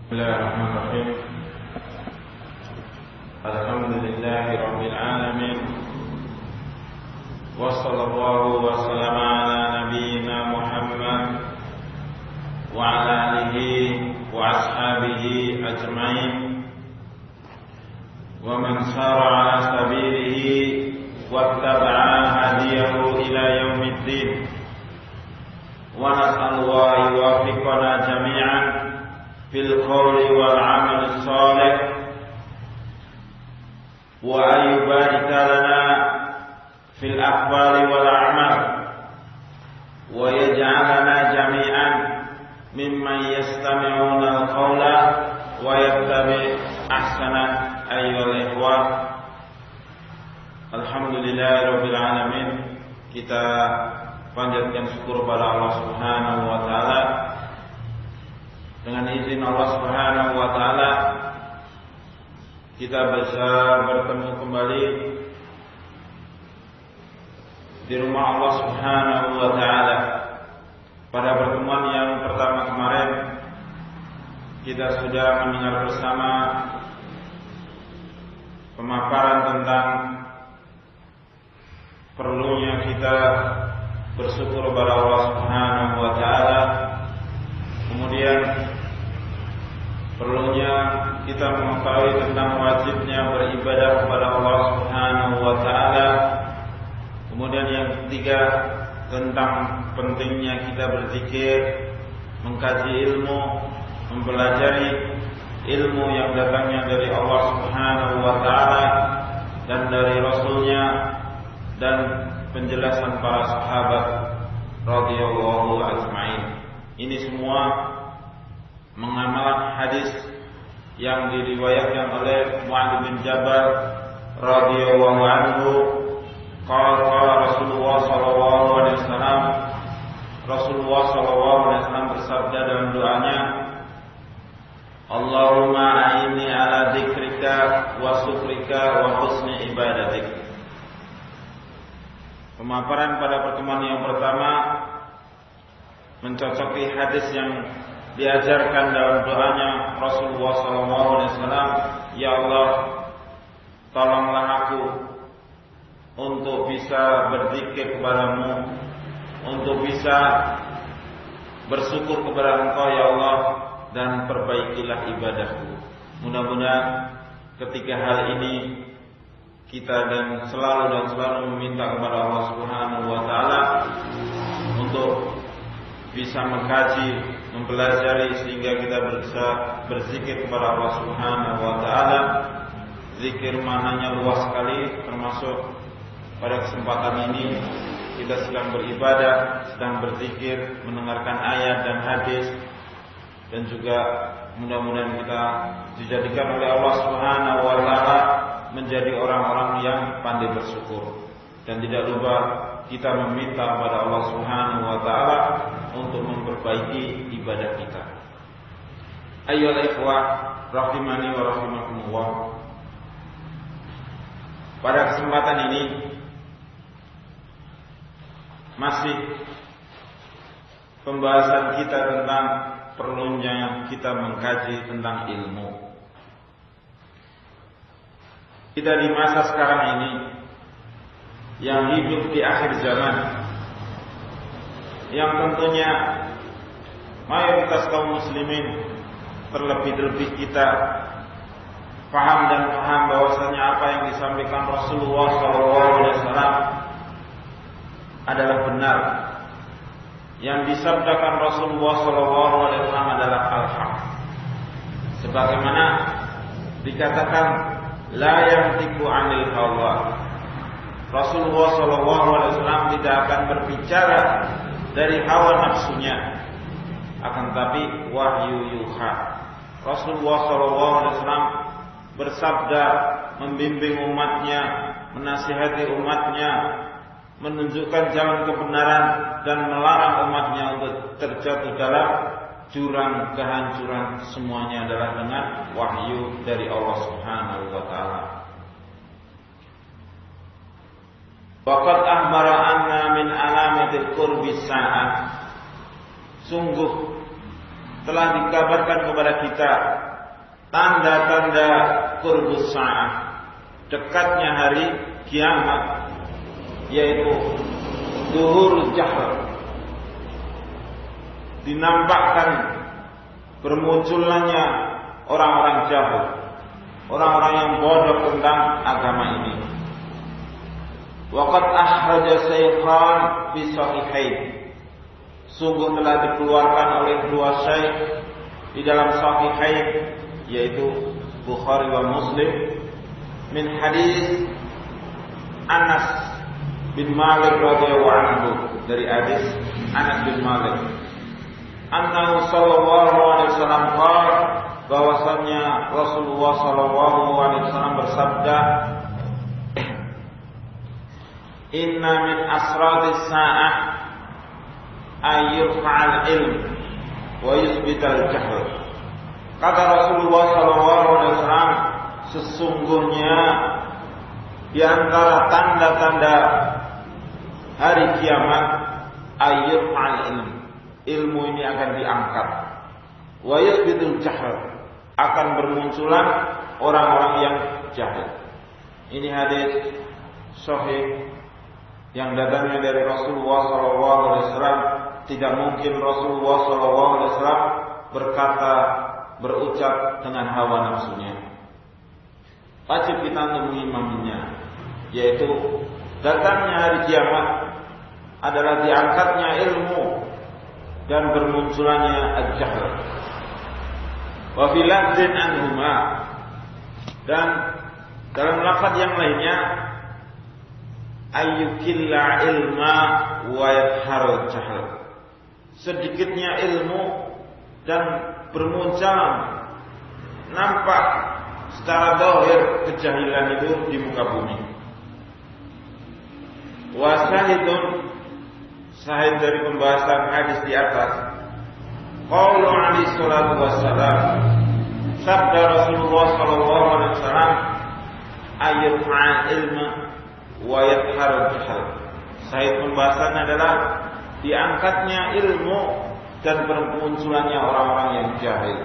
Bismillahirrahmanirrahim. Alhamdulillahi rabbil alamin. Wassallallahu wassalamu ala nabiyyina Muhammad wa ala alihi wa ashabihi ajma'in wa man sara ala sabilihi wattaba'a hadiyahu ila yaumiddin. Wa nas'alullaha yuwaffiqana jami'an fil qawli wal 'amali shalih wa ayyubarika lana fil aqwali wal a'mal wa yaj'alana jami'an mimman yastami'una al-qawla wa yattabi' ahsana ayyuhal ikhwah. Alhamdulillahirabbil alamin. Kita panjatkan syukur pada Allah Subhanahu wa taala. Dengan izin Allah Subhanahu wa taala kita bisa bertemu kembali di rumah Allah Subhanahu wa taala. Pada pertemuan yang pertama kemarin kita sudah mendengar bersama pemaparan tentang perlunya kita bersyukur kepada Allah Subhanahu wa taala. Kemudian perlunya kita mengetahui tentang wajibnya beribadah kepada Allah Subhanahu wa taala. Kemudian yang ketiga, tentang pentingnya kita berzikir, mengkaji ilmu, mempelajari ilmu yang datangnya dari Allah Subhanahu wa taala dan dari Rasulnya, dan penjelasan para sahabat radhiyallahu ajma'in. Ini semua mengamalkan hadis yang diriwayatkan oleh Mu'adz bin Jabal radhiyallahu anhu. Qala Rasulullah sallallahu alaihi wasallam, Rasulullah sallallahu alaihi wasallam bersabda dalam doanya, Allahumma a'inni ala dzikrika wa syukrika wa husni ibadatik. Pemaparan pada pertemuan yang pertama mencocoki hadis yang diajarkan dalam doanya Rasulullah SAW. Ya Allah, tolonglah aku untuk bisa berzikir kepadamu, untuk bisa bersyukur kepada Engkau ya Allah, dan perbaikilah ibadahku. Mudah-mudahan ketika hal ini kita dan selalu meminta kepada Allah Subhanahu wa taala untuk bisa mengkaji, mempelajari sehingga kita bisa berzikir kepada Allah Subhanahu wa taala. Zikir maknanya luas sekali, termasuk pada kesempatan ini kita sedang beribadah, sedang berzikir, mendengarkan ayat dan hadis, dan juga mudah-mudahan kita dijadikan oleh Allah Subhanahu wa taala menjadi orang-orang yang pandai bersyukur. Dan tidak lupa kita meminta kepada Allah Subhanahu wa taala untuk memperbaiki ibadah kita. Ayyuhal ikhwah rahimani wa rahimakumullah. Pada kesempatan ini masih pembahasan kita tentang perlunya kita mengkaji tentang ilmu. Kita di masa sekarang ini yang hidup di akhir zaman, yang tentunya mayoritas kaum muslimin, terlebih-lebih kita paham bahwasanya apa yang disampaikan Rasulullah SAW adalah benar. Yang disabdakan Rasulullah SAW adalah al-haq. Sebagaimana dikatakan la yantiqu 'anil hawa. Rasulullah SAW tidak akan berbicara dari hawa nafsunya, akan tapi wahyu yuha. Rasulullah SAW bersabda, membimbing umatnya, menasihati umatnya, menunjukkan jalan kebenaran dan melarang umatnya untuk terjatuh dalam jurang kehancuran. Semuanya adalah dengan wahyu dari Allah Subhanahu wa taala. Waqad ahbara anna min alamatil qurbi sa'ah. Sungguh telah dikabarkan kepada kita tanda-tanda qurbus sa'ah, dekatnya hari kiamat, yaitu zuhurul jahl, dinampakkan bermunculannya orang-orang jahil, orang-orang yang bodoh tentang agama ini. Waqad akhraja Shaykhan fi Sahihain, sungguh telah dikeluarkan oleh dua syekh di dalam Sahihain, yaitu Bukhari wa Muslim, min hadis Anas bin Malik radhiyallahu anhu, dari hadis Anas bin Malik, annahu sallallahu alaihi wasallam qala, bahwasanya Rasulullah sallallahu alaihi wasallam bersabda, inna min asratis sa'ah ayyurfa'al ilm wa yusbital jahl. Kata Rasulullah sallallahu alaihi wasallam, sesungguhnya di antara tanda-tanda hari kiamat ayyurfa'al ilm, ilmu ini akan diangkat, wa yusbitul jahl, akan bermunculan orang-orang yang jahil. Ini hadis sahih yang datangnya dari Rasulullah SAW. Tidak mungkin Rasulullah SAW berkata, berucap dengan hawa nafsunya. Wajib kita untuk mengimaminya, yaitu datangnya hari kiamat adalah diangkatnya ilmu dan bermunculannya al-jahl. Wa fi lafzin anhuma, dan dalam lafaz yang lainnya, ayyukilla ilma wa yadharul jahl, sedikitnya ilmu dan bermunculan, nampak secara zahir kejahilan itu di muka bumi. Wa syahidun, sahid dari pembahasan hadis di atas, qaulu alaihi salatu wassalam, sabda Rasulullah sallallahu alaihi wasallam, ayyurfa'al ilma wa yadharul jahl. Sahid pembahasannya adalah diangkatnya ilmu dan bermunculannya orang-orang yang jahil.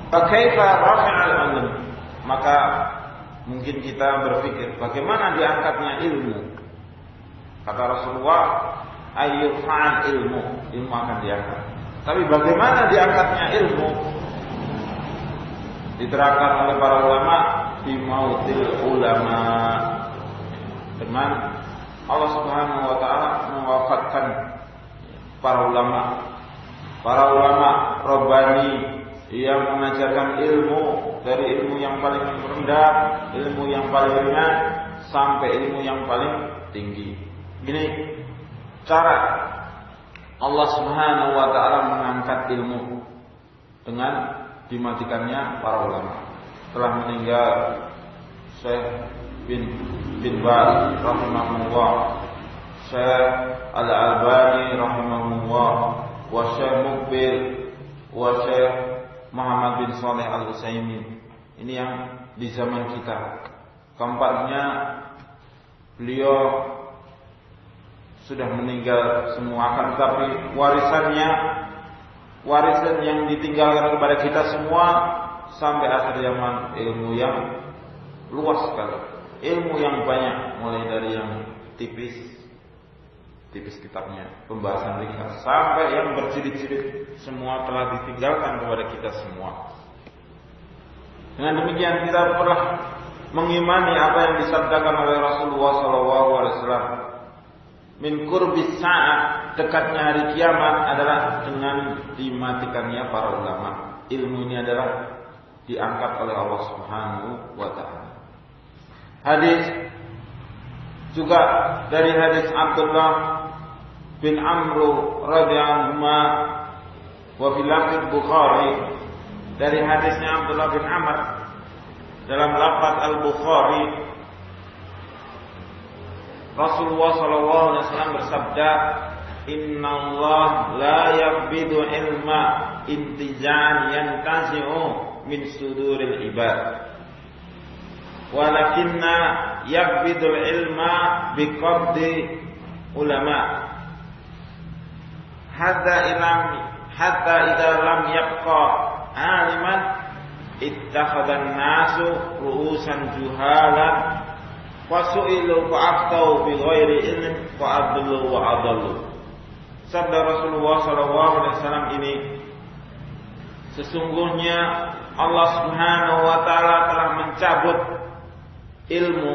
Fakaifa rafi'al ilm, maka mungkin kita berpikir, bagaimana diangkatnya ilmu? Kata Rasulullah, ayyurfa'al ilmu, ilmu akan diangkat. Tapi bagaimana diangkatnya ilmu? Diterangkan oleh para ulama di mautil ulama, dengan Allah Subhanahu wa taala mewafatkan para ulama Rabbani yang mengajarkan ilmu, dari ilmu yang paling rendah, ilmu yang paling ringan, sampai ilmu yang paling tinggi. Gini cara Allah Subhanahu wa taala mengangkat ilmu, dengan dimatikannya para ulama. Telah meninggal Syekh bin Baz rahimahullah, Syekh Al-Albani rahimahullah, wa Syekh Muqbil, wa Syekh Muhammad bin Shalih Al-Utsaimin. Ini yang di zaman kita. Keempatnya beliau sudah meninggal semua, akan tetapi warisan yang ditinggalkan kepada kita semua sampai akhir zaman, ilmu yang luas sekali, ilmu yang banyak, mulai dari yang tipis kitabnya, pembahasan ringkas, sampai yang berjilid-jilid, semua telah ditinggalkan kepada kita semua. Dengan demikian kita pernah mengimani apa yang disabdakan oleh Rasulullah SAW, min qurbis sa'ah, dekatnya hari kiamat adalah dengan dimatikannya para ulama. Ilmu ini adalah diangkat oleh Allah Subhanahu wa taala. Hadis juga dari hadis Abdullah bin Amr radhiyallahu anhu, wa fil lafz Bukhari, dari hadisnya Abdullah bin Amr dalam lafaz Al-Bukhari, Rasulullah sallallahu alaihi wasallam bersabda, "Innallaha la yaqbidu ilma intizan yantazi'u min suduril ibad, walakinna yaqbidul ilma biqabdi ulama." hatta idza lam yabqa aliman ittakhadhan nasu ru'usan juhalan wasu'ilu fa'aftau bi ghairi ilmin fa'adallu wa adallu. Sabda Rasulullah SAW ini, sesungguhnya Allah Subhanahu wa taala telah mencabut ilmu,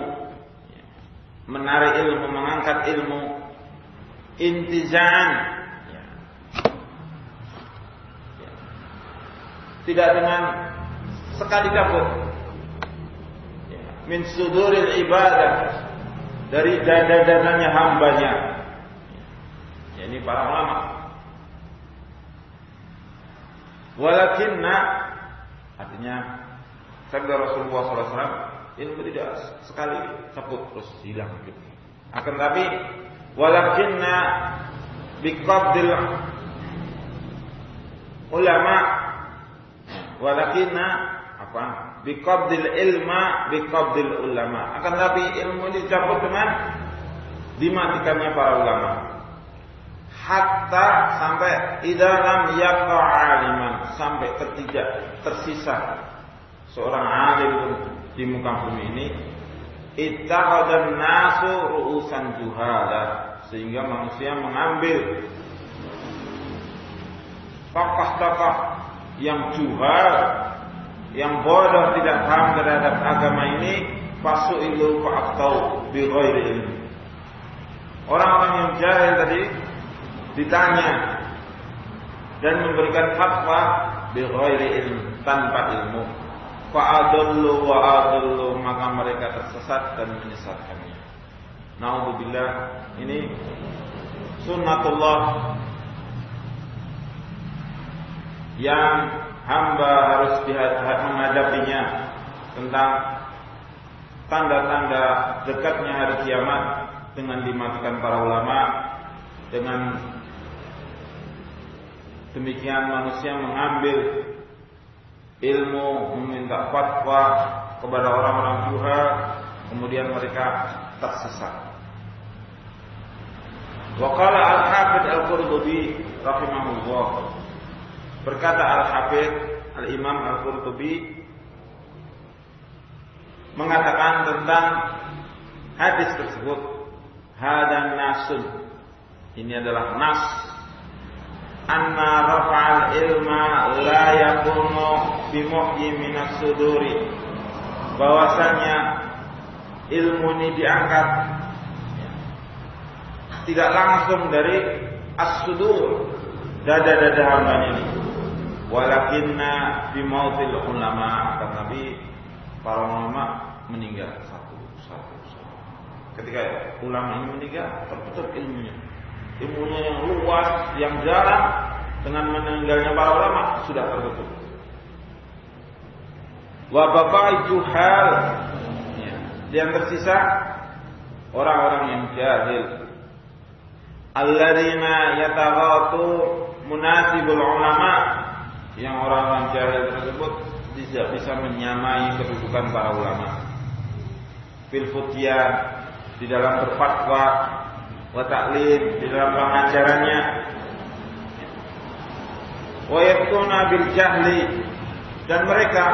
menarik ilmu, mengangkat ilmu intizaan, tidak dengan sekali cabut, min suduril ibadah, dari dada-dadanya hambanya, ini para ulama. Walakinna, artinya sabda Rasulullah SAW, ilmu tidak sekali cabut terus hilang gitu. Akan tapi walakinna biqabdil ulama, walakinna apa? Biqabdil ilma biqabdil ulama. Akan tapi ilmu dicabut dengan dimatikannya para ulama. Hatta sampai idza lam yaqa aliman, sampai tersisa seorang alim di muka bumi ini, ittakhadhan nasu ru'usan juhala, sehingga manusia mengambil tokoh-tokoh yang juhal, yang bodoh, tidak paham terhadap agama ini, fasu'ilu fa'aftau bi ghairi ilmi. Orang-orang yang jahil tadi ditanya dan memberikan fatwa bi ghairi ilmi, tanpa ilmu. Fa'adallu wa adallu, maka mereka tersesat dan menyesatkannya. Na'udzubillah, ini sunnatullah yang hamba harus menghadapinya, tentang tanda-tanda dekatnya hari kiamat dengan dimatikan para ulama. Dengan demikian manusia mengambil ilmu, meminta fatwa kepada orang-orang juhal, kemudian mereka tersesat. Wa qala al-Hafidz Al-Qurtubi rahimahullah, berkata Al-Hafidz Al-Imam Al-Qurtubi mengatakan tentang hadis tersebut, hadan nasun, ini adalah nas, anna rafa'al ilma la yakunu bimuhyi minas suduri, bahwasanya ilmu ini diangkat tidak langsung dari as-sudur, dada-dada hambanya ini, walakinna bimautil ulama, akan Nabi para ulama meninggal satu. Ketika ulama ini meninggal, tertutup ilmunya yang luas, yang jarang. Dengan meninggalnya para ulama sudah tertutup. Wa baqa'i juhal, yang tersisa orang-orang yang jahil, alladzina yataghatu munasibul ulama, yang orang-orang jahil tersebut tidak bisa menyamai kedudukan para ulama fil futyan, di dalam berfatwa, wa ta'lim, di dalam pengajarannya, wa yaftuna bil jahli, dan mereka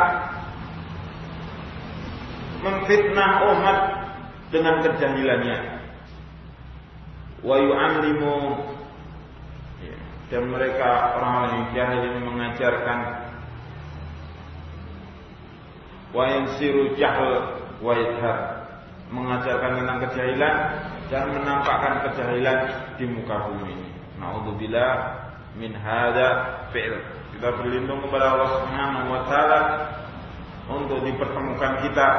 memfitnah umat dengan kejahilannya, wa yu'allimu, dan mereka orang-orang yang jahil ini mengajarkan, wa yansiru jahl wa yadhar, mengajarkan tentang kejahilan dan menampakkan kejahilan di muka bumi ini. Na'udzubillah min hadza fi'l. Kita berlindung kepada Allah Subhanahu wa taala untuk dipertemukan kita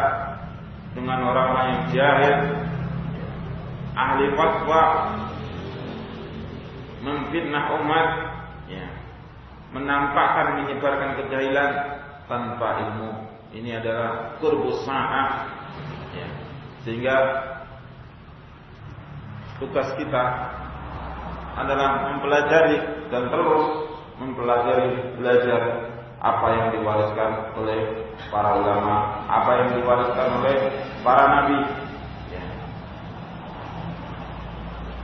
dengan orang-orang yang jahil, ahli fatwa, memfitnah umat, menampakkan, menyebarkan kejahilan tanpa ilmu. Ini adalah qurbus sa'ah, sehingga tugas kita adalah mempelajari dan terus belajar apa yang diwariskan oleh para ulama, apa yang diwariskan oleh para nabi,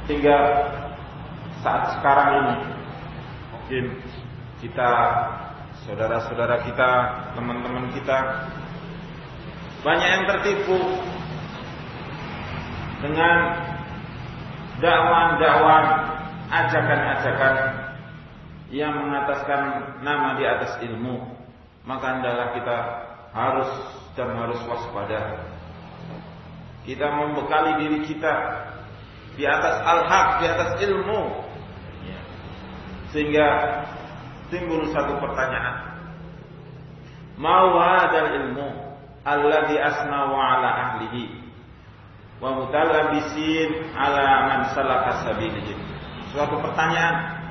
sehingga saat sekarang ini mungkin kita, saudara-saudara kita, teman-teman kita banyak yang tertipu dengan dakwah-dakwah, ajakan-ajakan yang mengataskan nama di atas ilmu. Maka hendaklah kita harus waspada. Kita membekali diri kita di atas al-haq, di atas ilmu, sehingga timbul satu pertanyaan: ma hadzal ilmu alladhi asna wa ala ahlihi wa mutalabisin ala man salaka sabilihi. Suatu pertanyaan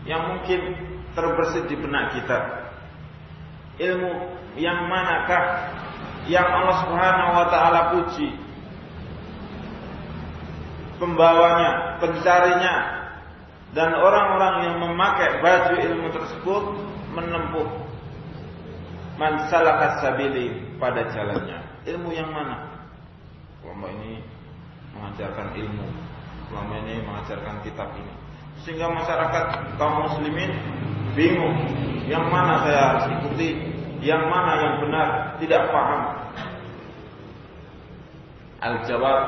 yang mungkin terbersit di benak kita. Ilmu yang manakah yang Allah Subhanahu wa taala puji pembawanya, pencarinya, dan orang-orang yang memakai baju ilmu tersebut menempuh man salaka sabili, pada jalannya. Ilmu yang mana? Kelompok ini mengajarkan ilmu, kelompok ini mengajarkan kitab ini, sehingga masyarakat kaum muslimin bingung, yang mana saya harus ikuti, yang mana yang benar, tidak paham. Al-jawab,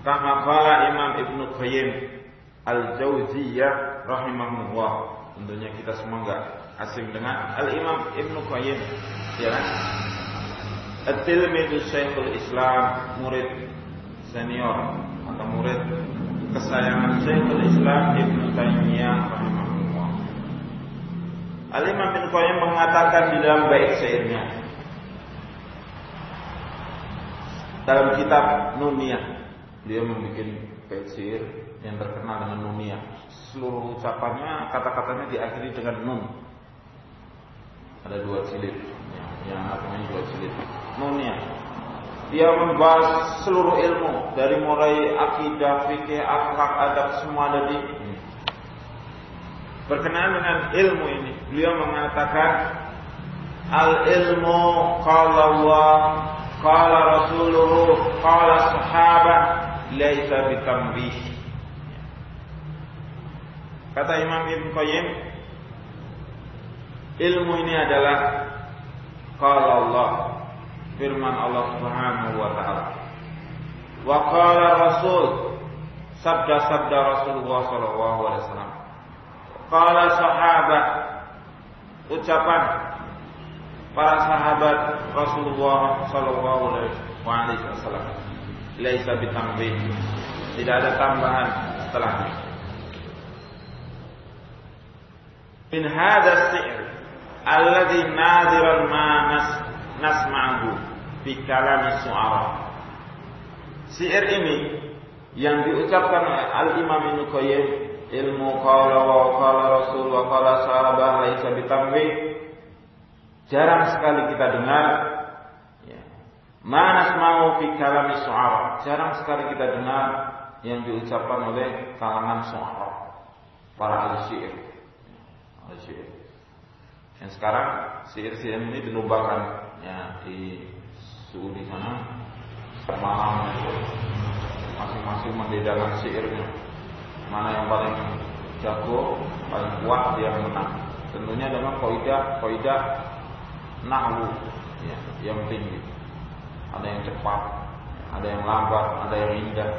kama qala Imam Ibnu Qayyim Al-Jauziyah rahimahullah. Tentunya kita semua enggak asing dengan Al-Imam Ibnu Qayyim, ya kan? At-tilmidu Syekhul Islam, murid senior atau murid kesayangan Syekhul Islam Ibnu Taimiyah rahimahullah. Al-Imam Ibnu Qayyim mengatakan di dalam bait syairnya, dalam kitab Nuniyah, dia membuat bait syair yang terkenal dengan Nuniyah. Seluruh ucapannya, kata-katanya diakhiri dengan nun. Ada 2 jilid, yang artinya 2 jilid. Nuniyah. Dia membahas seluruh ilmu, dari mulai akidah, fikih, akhlak, adab, semua ada di ini. Berkenaan dengan ilmu ini, beliau mengatakan, al-ilmu qala Allah, qala Rasuluhu, qala sahabah, laisa bitamrih. Kata Imam Ibnu Qayyim, ilmu ini adalah qala Allah, firman Allah Subhanahu wa taala. Wa qala Rasul, sabda-sabda Rasulullah sallallahu alaihi wasallam. Qala sahabat, ucapan para sahabat Rasulullah sallallahu alaihi wasallam. Laisa bitamrih, tidak ada tambahan setelahnya. Min hadha syi'r alladhi nadiran ma nasma'ahu fi kalami su'ara. Syair ini yang diucapkan oleh Al-Imam Ibnu Qayyim, ilmu qala wa qala Rasul wa qala sahabah laisa bitamrih, jarang sekali kita dengar. Ma nasma'u fi kalami su'ara, jarang sekali kita dengar yang diucapkan oleh kalangan su'ara, para ahli syair. Yang sekarang syair-syair ini dilombakan, ya, di Saudi sana, semalam masing-masing membedakan syairnya, mana yang paling jago, paling kuat, dia menang. Tentunya dengan kaidah nahwu, ya, yang tinggi. Ada yang cepat, ada yang lambat, ada yang indah.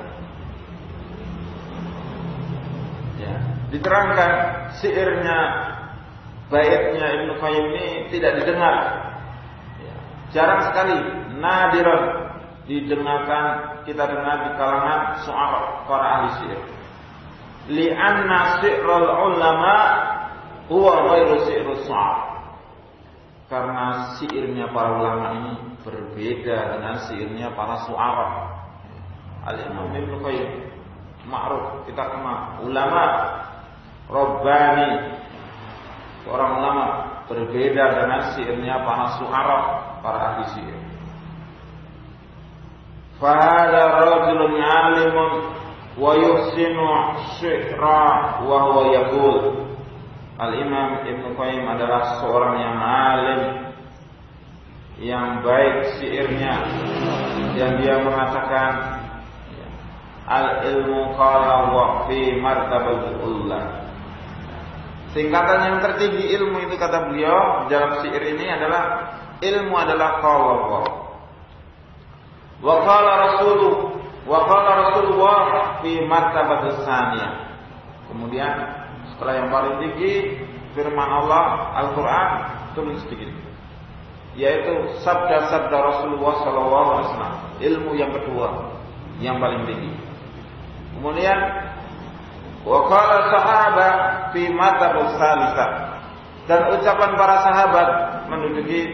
Ya, diterangkan syairnya, baitnya Ibnu Qayyim ini tidak didengar. Ya, jarang sekali, nadiran didengarkan, kita dengar di kalangan syu'ara, para ahli syair. Li'anna syi'rul ulama huwa ghairu syi'rus syu'ara. Karena syairnya para ulama ini berbeda dengan syairnya para syu'ara. Al-Imam Ibnu Qayyim ma'ruf, kita kenal, ulama Rabbani, seorang ulama, berbeda dengan syairnya para syu'ara, para ahli syair. Fahada rajulun alimun wa yuhsinu syi'ra wa huwa yaqul. Al-Imam Ibnu Qayyim adalah seorang yang alim, yang baik syairnya, dan dia mengatakan al-ilmu qala wa fi martabatul ullah. Singkatan yang tertinggi ilmu itu kata beliau dalam syair ini adalah ilmu adalah qala Allah. Wa qala Rasulullah fi martabatus tsaniyah. Kemudian setelah yang paling tinggi firman Allah Al-Qur'an turun sedikit. Yaitu sabda-sabda Rasulullah sallallahu alaihi wasallam. Ilmu yang kedua yang paling tinggi. Kemudian wa qala sahabat fi martabatus tsalisah. Dan ucapan para sahabat menduduki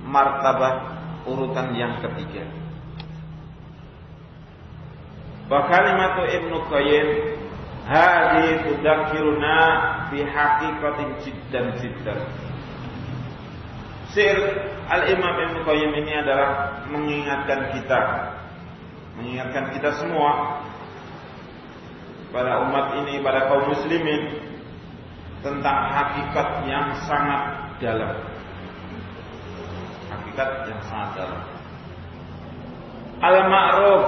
martabat urutan yang ketiga. Wa kalimatu Ibnu Qayyim hadi tudzakiruna fi haqiqatin jiddan. Sir Al-Imam Ibnu Qayyim ini adalah mengingatkan kita semua, pada umat ini, pada kaum muslimin, tentang hakikat yang sangat dalam. Al-ma'ruf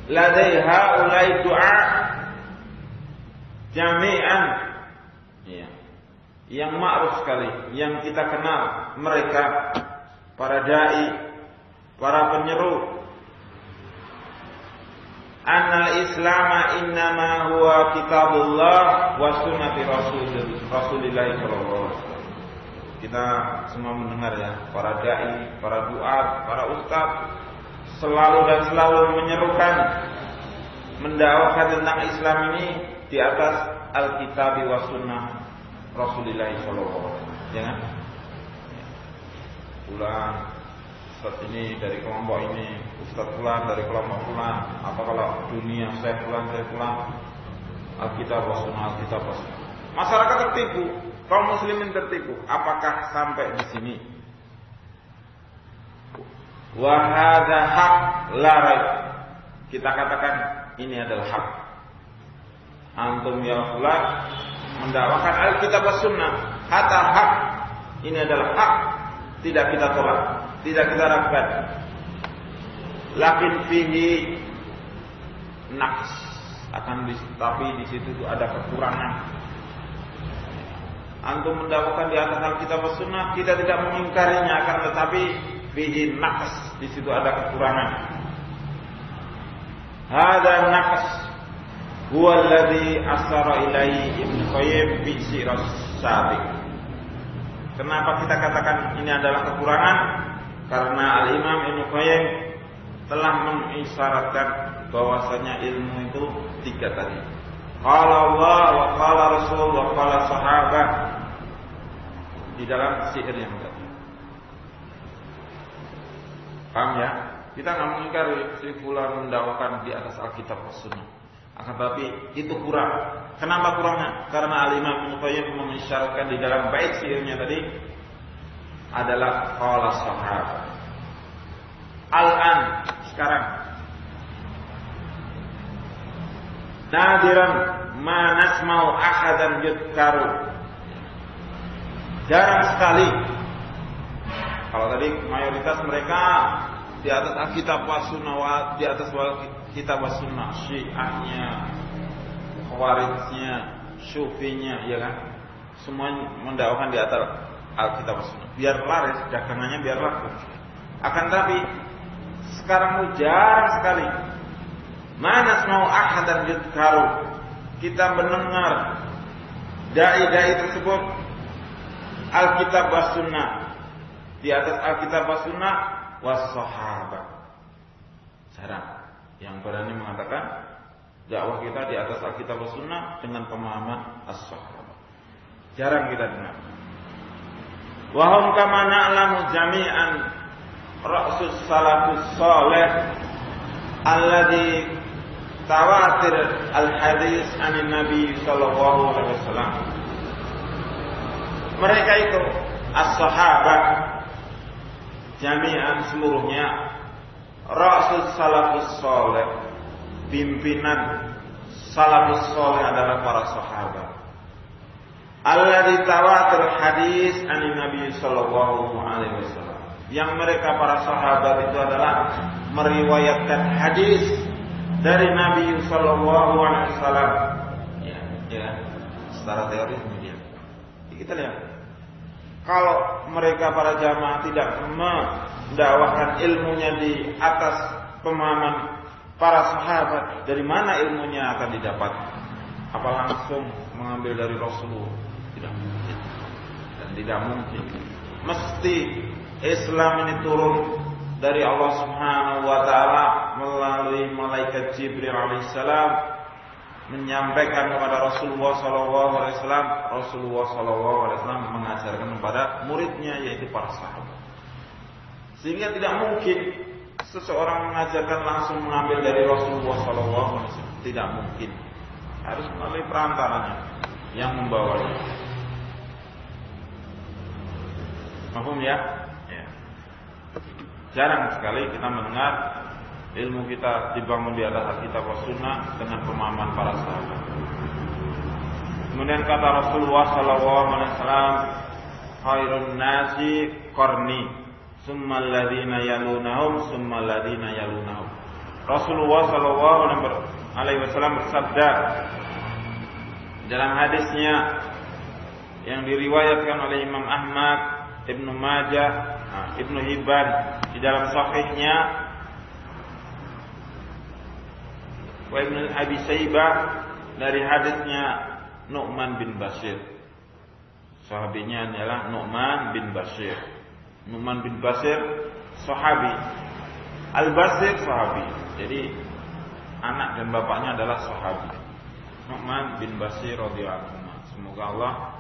ladai haulai du'a jami'an. Yang ma'ruf sekali, yang kita kenal mereka, para dai, para penyeru. Annal islama innama huwa kitabullah wa sunnati Rasulillah sallallahu alaihi wasallam. Kita semua mendengar ya, para dai, para duat, para ustaz selalu menyerukan, mendakwakan tentang Islam ini di atas Alkitab wa sunnah Rasulillah sallallahu alaihi wasallam. Jangan pulang Ustaz ini dari kelompok ini, Ustaz pulang dari kelompok pulang, apa kalau dunia saya pulang Alkitab wa sunnah. Masyarakat tertipu, kaum muslimin tertipu. Apakah sampai di sini? Wa hadza haq la raib. Kita katakan ini adalah hak. Antum ya fulan mendakwakan Alkitab wa sunnah, hatta hak. Ini adalah hak, tidak kita tolak, tidak kita ragukan. Lakin fihi naqs, tapi di situ ada kekurangan. Antum mendakwakan di atas Alkitab wa sunnah, kita tidak mengingkarinya, akan tetapi fihi naqs, di situ ada kekurangan. Hadza naqs huwa alladhi asara ilaihi Ibnu Qayyim fi siras sabiq. Kenapa kita katakan ini adalah kekurangan? Karena Al-Imam Ibnu Qayyim telah mengisyaratkan bahwasanya ilmu itu tiga tadi. Qala Allah wa qala Rasul wa qala sahabat di dalam syair yang tadi. Paham ya? Kita nggak mengingkari si fulan mendakwakan di atas Alkitab dan Sunnah. Akan tetapi itu kurang. Kenapa kurangnya? Karena Al-Imam Ibnu Qayyim mengisyaratkan di dalam bait syairnya tadi adalah qala sahabat. Al-an, sekarang nadiran ma nasma'u ahadan yudkaru. Jarang sekali. Kalau tadi mayoritas mereka di atas Alkitab wa Sunnah, di atas Kitab wa Sunnah, Syiahnya, Khawarijnya, Syufinya, ya kan? Semua mendakwakan di atas Alkitab wa Sunnah. Biar laris, dagangannya biar laku. Akan tapi sekarang jarang sekali. Manas mau ahadan yudkaru. Kita mendengar dai-dai tersebut Alkitab wa Sunnah, di atas Alkitab wa Sunnah was sahabat. Jarang yang berani mengatakan dakwah kita di atas Alkitab wa Sunnah dengan pemahaman as-sahabat. Jarang kita dengar. Wa hum kama na'lamu jami'an ra'sus salafus salih alladhi tawatir al-hadis anin Nabi sallallahu alaihi wasallam. Mereka itu as-sahabat jami'an seluruhnya, ra'sus salafus salih, pimpinan salafus salih adalah para sahabat. Alladzi tawatir hadis anin Nabi sallallahu alaihi wasallam. Yang mereka para sahabat itu adalah meriwayatkan hadis dari Nabi sallallahu alaihi wasallam. Ya, secara teori demikian. Kita lihat, kalau mereka para jamaah tidak mendakwahkan ilmunya di atas pemahaman para sahabat, dari mana ilmunya akan didapat? Apa langsung mengambil dari Rasulullah? Tidak mungkin. Dan tidak mungkin. Mesti Islam ini turun dari Allah Subhanahu wa taala melalui malaikat Jibril alaihissalam menyampaikan kepada Rasulullah sallallahu alaihi wasallam. Rasulullah sallallahu alaihi wasallam mengajarkan kepada muridnya, yaitu para sahabat. Sehingga tidak mungkin seseorang mengajarkan langsung mengambil dari Rasulullah sallallahu alaihi wasallam. Tidak mungkin. Harus melalui perantaranya yang membawanya. Paham ya? Ya. Jarang sekali kita mendengar ilmu kita dibangun di atas Alkitab wa Sunnah dengan pemahaman para sahabat. Kemudian kata Rasulullah sallallahu alaihi wasallam, khairun nasi qarni, summal ladzina yalunahum, summal ladzina yalunahum. Rasulullah sallallahu alaihi wasallam bersabda dalam hadisnya yang diriwayatkan oleh Imam Ahmad, Ibnu Majah, Ibnu Hibban di dalam sahihnya, wa Ibnu Abi Saibah dari hadisnya Nu'man bin Bashir. Sahabinya adalah Nu'man bin Bashir. Nu'man bin Bashir sahabi, Al-Bashir sahabi. Jadi anak dan bapaknya adalah sahabi. Nu'man bin Bashir radhiyallahu anhu. Semoga Allah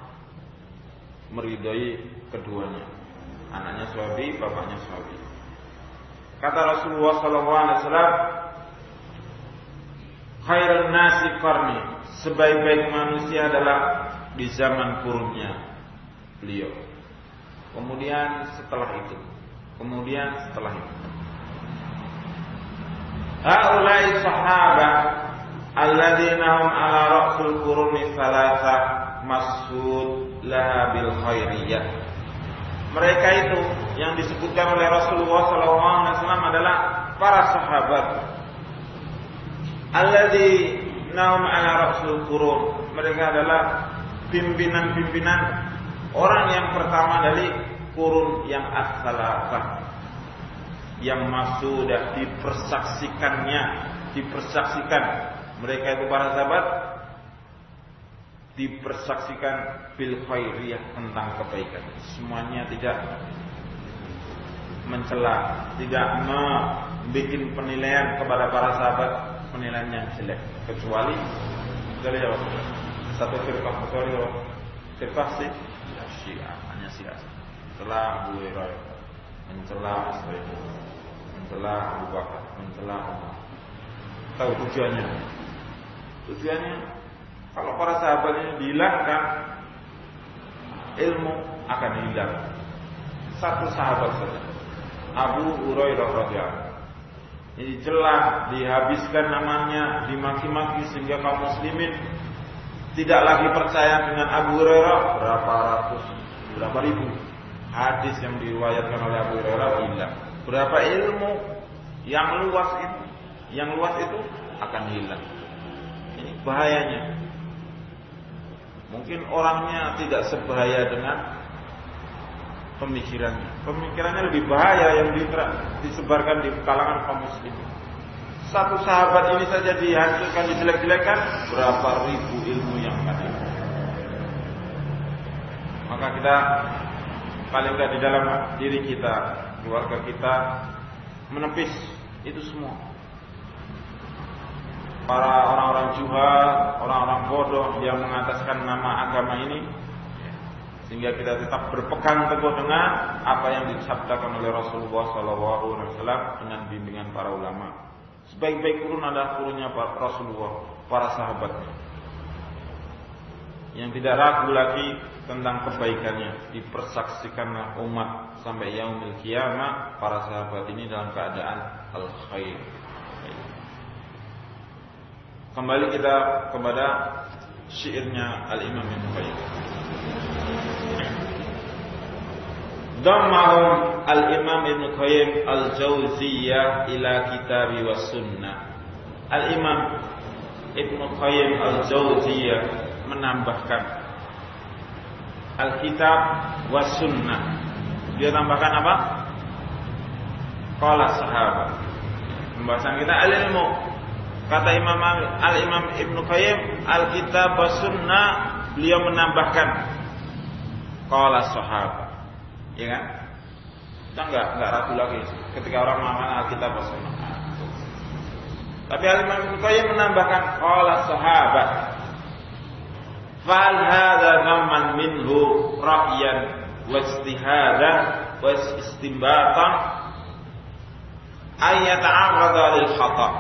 meridai keduanya. Anaknya sahabi, bapaknya sahabi. Kata Rasulullah sallallahu alaihi wasallam, khairun nasi qarni, sebaik-baik manusia adalah di zaman kurunnya beliau. Kemudian setelah itu. Haulai sahabat alladzina hum ala ra'sul quruni thalatha mas'ud laha bil khairiyah. Mereka itu yang disebutkan oleh Rasulullah SAW adalah para sahabat. Alladzina hum ala ra'sul qurun. Mereka adalah pimpinan-pimpinan orang yang pertama dari kurun yang as-salasah, yang sudah dipersaksikan mereka itu para sahabat dipersaksikan bil khairiyah, tentang kebaikan. Semuanya tidak mencela, tidak membuat penilaian kepada para sahabat penilaian yang jelek, kecuali satu firqah, sih Syiah, hanya Syiah. Mencela Abu Hurairah, mencela As-Sayyid, mencela Abu Bakar, mencela Umar. Tahu tujuannya? Tujuannya kalau para sahabat ini dihilangkan, ilmu akan hilang. Satu sahabat saja, Abu Hurairah radhiyallahu anhu, dicela, dihabiskan namanya, dimaki-maki sehingga kaum muslimin tidak lagi percaya dengan Abu Hurairah. Berapa ribu hadis yang diriwayatkan oleh Abu Hurairah hilang. Berapa ilmu yang luas itu akan hilang. Ini bahayanya. Mungkin orangnya tidak sebahaya dengan pemikirannya. Pemikirannya lebih bahaya yang disebarkan di kalangan kaum muslimin. Satu sahabat ini saja dihancurkan, dijelek-jelekan, berapa ribu ilmu yang akan hilang. Maka kita paling tidak di dalam diri kita, keluarga kita, menepis itu semua. Para orang-orang juhal, orang-orang bodoh yang mengataskan nama agama ini, sehingga kita tetap berpegang teguh dengan apa yang disabdakan oleh Rasulullah SAW dengan bimbingan para ulama. Sebaik-baik kurun adalah kurunnya Rasulullah, para sahabatnya, yang tidak ragu lagi tentang kebaikannya. Dipersaksikan umat sampai yaumil qiyamah para sahabat ini dalam keadaan al-khair. Kembali kita kepada syairnya Al-Imam Ibnu Qayyim. Dhammahum Al-Imam Ibnu Qayyim Al-Jauziyah ila kitabi was sunnah. Al-Imam Ibnu Qayyim Al-Jauziyah menambahkan Alkitab was sunnah. Dia tambahkan apa? Qala sahabat. Pembahasan kita al-ilmu. Kata Al-Imam Ibnu Qayyim, Alkitab was sunnah, beliau menambahkan qala sahabat. Ya kan? Kita enggak ragu lagi ketika orang mengamalkan Alkitab was sunnah. Tapi Al-Imam Ibnu Qayyim menambahkan qala sahabat. Fal hadza dhamman minhu ra'yan wa ijtihadan wa istinbatan ay yata'arrada lil khata'.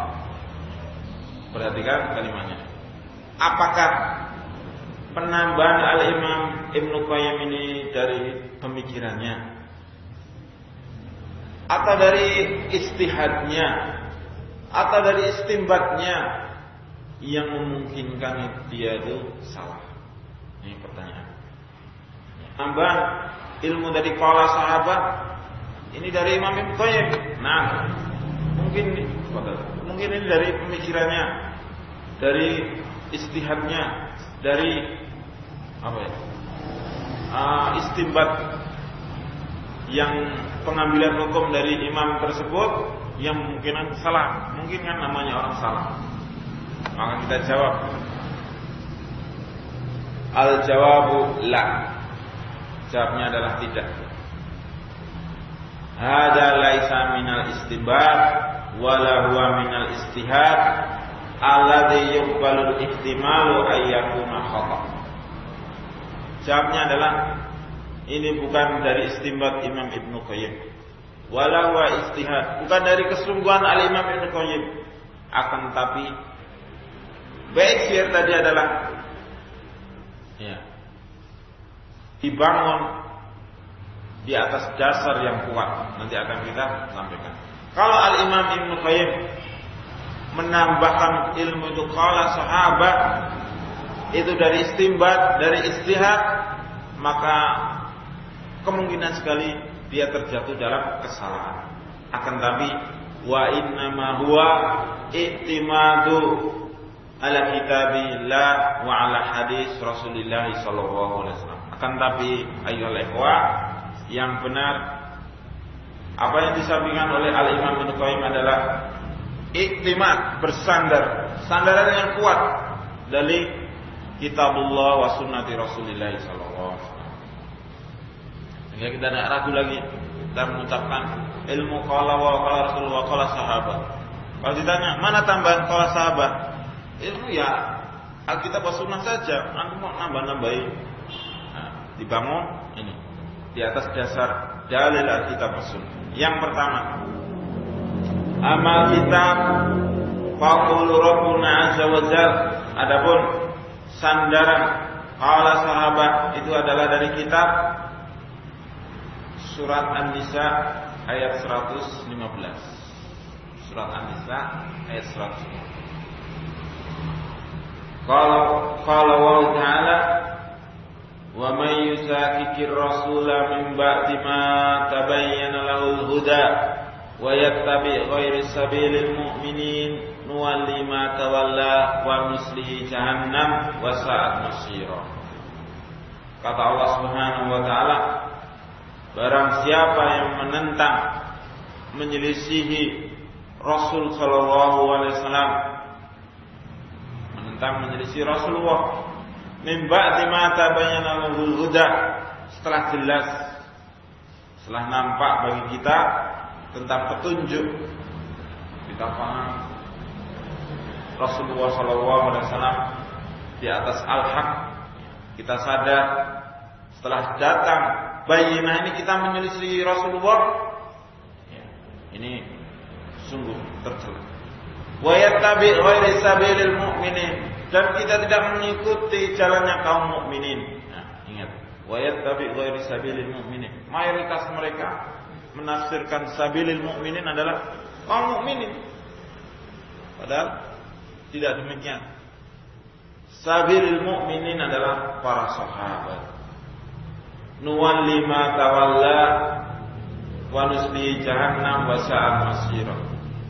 Perhatikan kalimatnya. Apakah penambahan Al-Imam Ibnu Qayyim ini dari pemikirannya atau dari istihadnya atau dari istimbatnya yang memungkinkan dia itu salah? Ini pertanyaan. Tambahan ilmu dari qala sahabat ini dari Imam Ibnu Qayyim. Nah, mungkin ini dari pemikirannya, dari istihadnya, dari apa ya? Istimbat yang pengambilan hukum dari imam tersebut yang mungkinan salah. Mungkin kan namanya orang salah. Maka kita jawab, al-jawabu la. Jawabnya adalah tidak. Hada laisa minal istinbat wala huwa minal istihad alladhi yuqbalul ihtimalu ayyakuna khata. Jawabnya adalah ini bukan dari istinbat Imam Ibnu Qayyim, wala huwa istihad, bukan dari kesungguhan Al-Imam Ibnu Qayyim. Akan tapi baik sihir tadi adalah dibangun di atas dasar yang kuat. Nanti akan kita sampaikan. Kalau Al-Imam Ibnu Qayyim menambahkan ilmu itu qala sahabat itu dari istimbat, dari istihad, maka kemungkinan sekali dia terjatuh dalam kesalahan. Akan tapi wa innama huwa i'timadu ala kitabillah wa ala hadis Rasulillah sallallahu alaihi wasallam. Akan tapi ayyuhal ikhwah, yang benar apa yang disampaikan oleh Al-Imam Ibnu Qayyim adalah iktimad, bersandar, sandaran yang kuat dari kitabullah wa sunnati Rasulillah sallallahu alaihi wasallam. Sehingga kita tidak ragu lagi kita mengucapkan ilmu qala wa qala Rasulullah qala sahabat. Kalau ditanya mana tambahan qala sahabat, ilmu ya Alkitab wa sunnah saja. Nanti mau nambah-nambahin. Nah, dibangun ini di atas dasar dalil Alkitab wa sunnah. Yang pertama, amal kitab faqul rabbuna azza wa jalla. Adapun sandaran qala sahabat itu adalah dari kitab Surat An-Nisa ayat 115. Surat An-Nisa ayat 115. Qala Allah Ta'ala wa may yusakikir rasula min ba'di ma tabayyana lahul huda wa yattabi' ghairi sabilil mu'minin nuwalli ma tawalla wa nuslihi jahannam wa sa'at masira. Kata Allah Subhanahu wa taala, barang siapa yang menentang, menyelisihi Rasul sallallahu alaihi wasallam, menentang, menyelisihi Rasulullah, min ba'di ma tabayyana lahul huda, setelah jelas, setelah nampak bagi kita tentang petunjuk, kita paham Rasulullah sallallahu alaihi wasallam di atas al-haq, kita sadar setelah datang bayyinah ini kita menyelisih Rasulullah, ini sungguh tercela. Wa yattabi' ghairi sabilil mu'minin, dan kita tidak mengikuti jalannya kaum mukminin. Nah, ingat, wa yattabi' ghairi sabilil mu'minin. Mayoritas mereka menafsirkan sabilil mu'minin adalah kaum mukminin. Padahal tidak demikian. Sabilil mu'minin adalah para sahabat. Nuwalli ma tawalla wa nusli jahannam wa sa'at masira.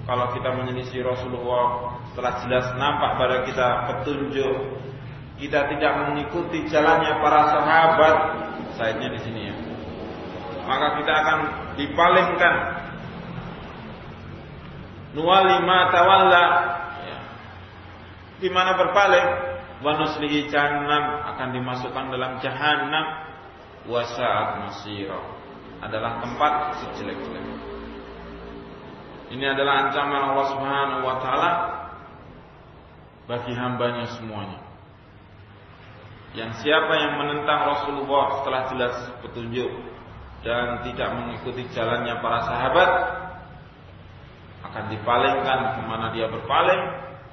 Kalau kita menyelisih Rasulullah setelah jelas nampak pada kita petunjuk, kita tidak mengikuti jalannya para sahabat, Saidnya di sini ya. Maka kita akan dipalingkan. Nuwali ma tawalla. Ya. Di mana berpaling? Wa nuslihi jahannam, akan dimasukkan dalam jahannam. Wa sa'at masira, adalah tempat sejelek-jelek. Ini adalah ancaman Allah Subhanahu wa taala bagi hambanya semuanya. Yang siapa yang menentang Rasulullah setelah jelas petunjuk dan tidak mengikuti jalannya para sahabat, akan dipalingkan kemana dia berpaling,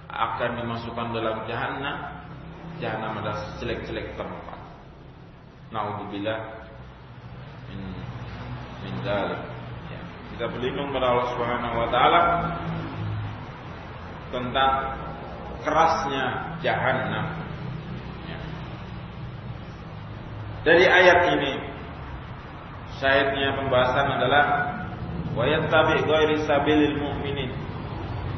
akan dimasukkan dalam jahannam. Jahannam adalah sejelek-jelek tempat. Na'udzubillah min dzalik. Ya, kita berlindung kepada Allah Subhanahu wa taala tentang kerasnya jahannam. Ya. Dari ayat ini syahidnya pembahasan adalah wa yattabi' ghairi sabilil mu'minin,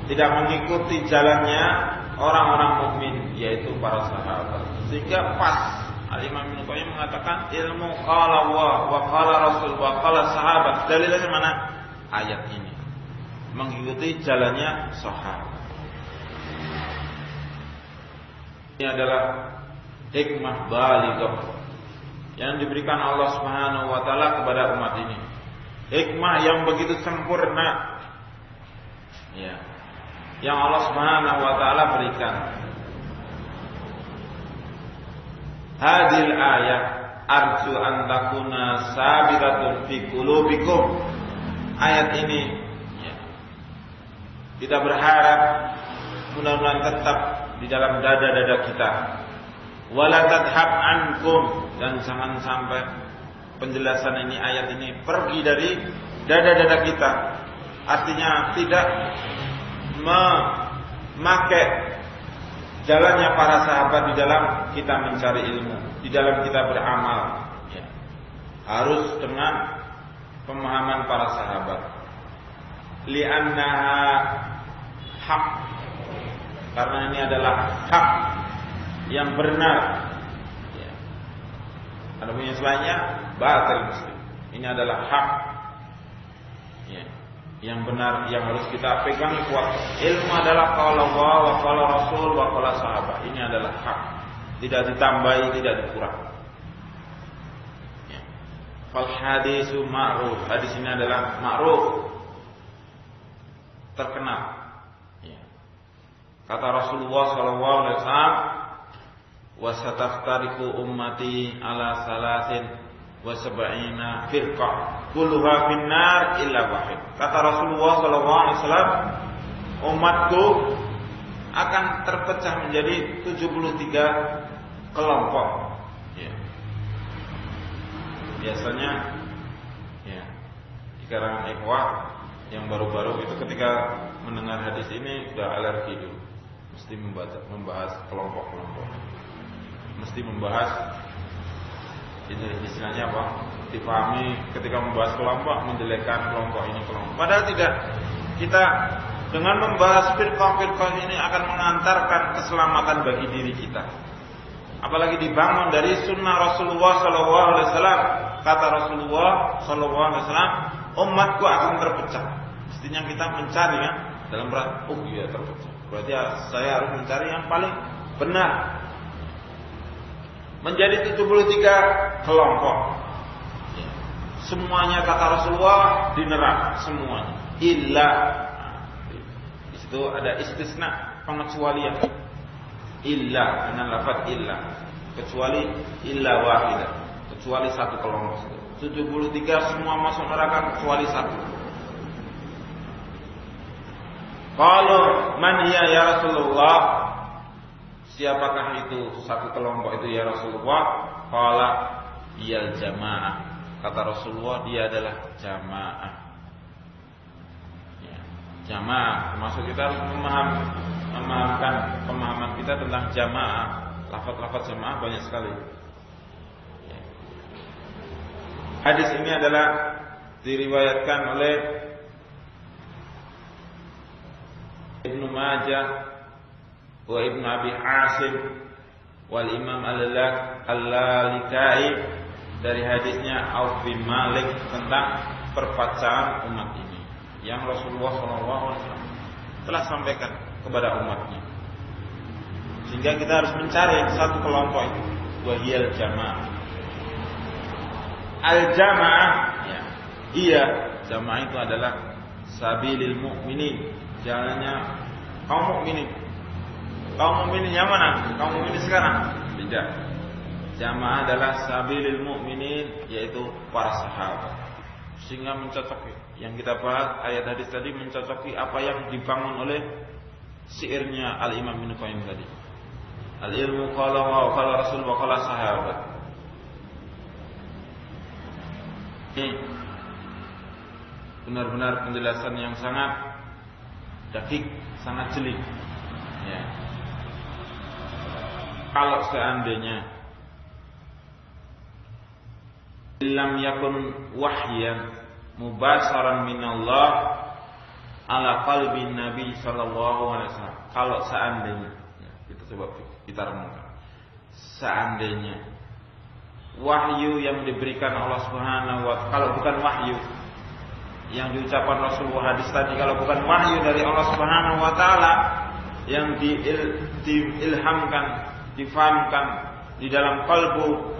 tidak mengikuti jalannya orang-orang mukmin, yaitu para sahabat. Sehingga pas Al-Imam Ibnu Qayyim mengatakan ilmu qala Allah wa qala Rasul wa qala sahabat. Dalilnya mana? Ayat ini. Mengikuti jalannya sahabat. Ini adalah hikmah balighah yang diberikan Allah Subhanahu wa taala kepada umat ini. Hikmah yang begitu sempurna. Ya. Yang Allah Subhanahu wa taala berikan. Hadil ayat arju an takuna sabiratun fi qulubikum. Ayat ini ya, kita berharap mudah-mudahan tetap di dalam dada-dada kita. Wala tadhab ankum, dan jangan sampai penjelasan ini, ayat ini pergi dari dada-dada kita. Artinya tidak memakai jalannya para sahabat di dalam kita mencari ilmu, di dalam kita beramal. Ya. Harus dengan pemahaman para sahabat. Li'annaha hak, karena ini adalah hak yang benar. Ya. Ada punya selainnya batil muslim. Ini adalah hak. Ya. Yang benar, yang harus kita pegang kuat. Ilmu adalah qala Allah wa qala Rasul wa qala sahabat. Ini adalah hak, tidak ditambahi, tidak dikurang. Ya. Fal hadisu ma'ruf. Hadis ini adalah ma'ruf, terkenal. Ya. Kata Rasulullah sallallahu alaihi wasallam, wa sataftariqu ummati ala salasin wa sab'ina firqah kulluha finnar illa wahid. Kata Rasulullah sallallahu alaihi wasallam, umatku akan terpecah menjadi 73 kelompok. Ya. Biasanya ya, di kalangan ikhwah yang baru-baru itu ketika mendengar hadis ini sudah alergi dulu. Mesti membahas kelompok-kelompok. Mesti membahas ini istilahnya apa? Dipahami ketika membahas kelompok, menjelekkan kelompok ini kelompok. Padahal tidak. Kita dengan membahas firqah-firqah ini akan mengantarkan keselamatan bagi diri kita. Apalagi dibangun dari sunnah Rasulullah sallallahu alaihi wasallam. Kata Rasulullah sallallahu alaihi wasallam, umatku akan terpecah. Mestinya kita mencari ya, dalam rangka iya terpecah. Berarti ya, saya harus mencari yang paling benar. Menjadi 73 kelompok. Semuanya kata Rasulullah di neraka semuanya. Illa, di situ ada istisna, pengecualian. Illa dengan lafaz illa, kecuali illa wahidah, kecuali satu kelompok. 73 semua masuk neraka kecuali satu. Kalau man hiya ya Rasulullah, siapakah itu satu kelompok itu ya Rasulullah? Qala iyal jamaah. Kata Rasulullah, dia adalah jamaah. Ya, jamaah, maksud kita harus memahamkan pemahaman kita tentang jamaah. Lafaz-lafaz jamaah banyak sekali. Ya. Hadis ini adalah diriwayatkan oleh Ibnu Majah wa Ibnu Abi Asim wal Imam Al-Lalikai dari hadisnya Auf bin Malik tentang perpecahan umat ini yang Rasulullah SAW telah sampaikan kepada umatnya. Sehingga kita harus mencari satu kelompok itu, wahiyal jamaah. Al-jamaah, ya, iya, jamaah itu adalah sabilil mu'minin, jalannya kaum mukminin. Kaum mukminin yang mana? Kaum mukminin sekarang? Tidak. Jamaah adalah sabilil mu'minin, yaitu para sahabat. Sehingga mencocoki yang kita bahas ayat hadis tadi, mencocoki apa yang dibangun oleh syairnya Al-Imam Ibnu Qayyim tadi. Al-ilmu qala wa qala Rasul wa qala sahabat. Ini benar-benar penjelasan yang sangat dakik, sangat jeli. Ya. Kalau seandainya lam yakun wahyan mubasaran minallah ala qalbi Nabi sallallahu alaihi wasallam. Kalau seandainya, ya, kita coba kita renungkan. Seandainya wahyu yang diberikan Allah Subhanahu wa taala, kalau bukan wahyu yang diucapkan Rasulullah hadis tadi, kalau bukan wahyu dari Allah Subhanahu wa taala yang diilhamkan, difahamkan di dalam kalbu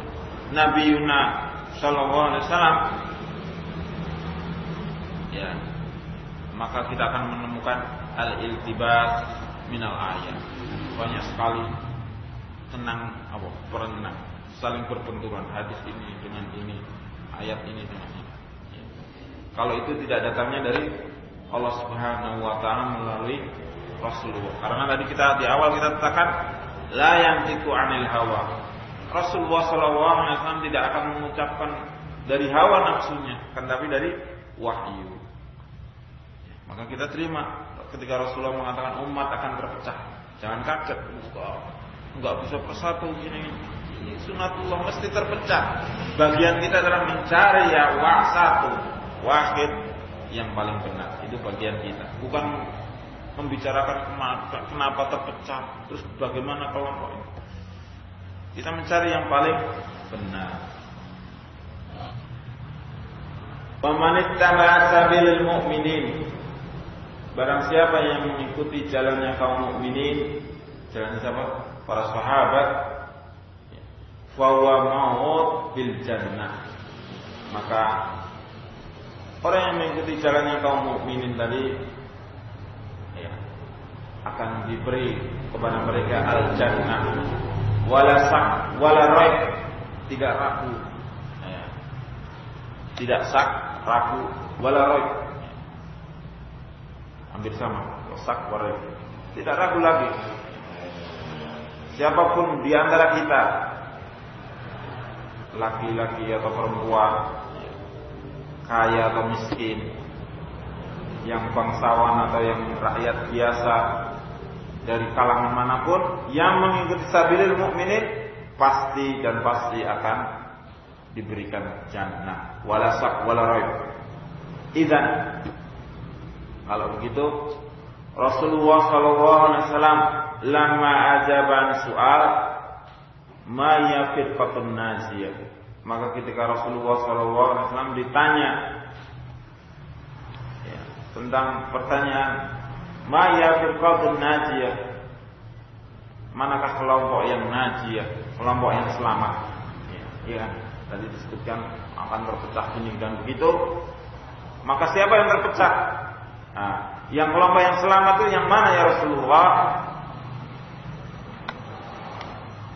Nabi Yuna sallallahu alaihi wasallam, ya, maka kita akan menemukan al-iltibas minal ayat. Banyak sekali perenang, saling berbenturan hadis ini dengan ini, ayat ini dengan ini. Ya. Kalau itu tidak datangnya dari Allah Subhanahu wa taala melalui Rasulullah. Karena tadi kita di awal kita katakan la yantiqu 'anil hawa. Rasulullah sallallahu alaihi wasallam tidak akan mengucapkan dari hawa nafsunya, kan tapi dari wahyu. Ya, maka kita terima ketika Rasulullah mengatakan umat akan terpecah. Jangan kaget, enggak bisa bersatu gini. Ini sunatullah, mesti terpecah. Bagian kita adalah mencari ya satu, wahid yang paling benar. Itu bagian kita. Bukan membicarakan kenapa terpecah, terus bagaimana kelompok ini. Kita mencari yang paling benar. Pamanittaba sabilil mu'minin. Barang siapa yang mengikuti jalannya kaum mukminin, jalannya siapa? Para sahabat, fahuwa maut bil jannah. Maka orang yang mengikuti jalannya kaum mukminin tadi, ya, akan diberi kepada mereka al jannah, wala sak, wala raib, tidak ragu, ya. Tidak sak, ragu, wala raib. Hampir sama, sak, wala raib. Tidak ragu lagi. Siapapun di antara kita, laki-laki atau perempuan, kaya atau miskin, yang bangsawan atau yang rakyat biasa, dari kalangan manapun, yang mengikuti sabilil mukminin pasti dan pasti akan diberikan jannah, wala sak wala raib. Idzan, kalau begitu Rasulullah sallallahu alaihi wasallam lama ajaban soal ma yafirqatun najiyah. Maka ketika Rasulullah sallallahu alaihi wasallam ditanya, ya, tentang pertanyaan ma yafirqatun najiyah, manakah kelompok yang najiyah, kelompok yang selamat, ya, tadi disebutkan akan terpecah ini dan begitu. Maka siapa yang terpecah? Nah, yang kelompok yang selamat itu yang mana ya Rasulullah?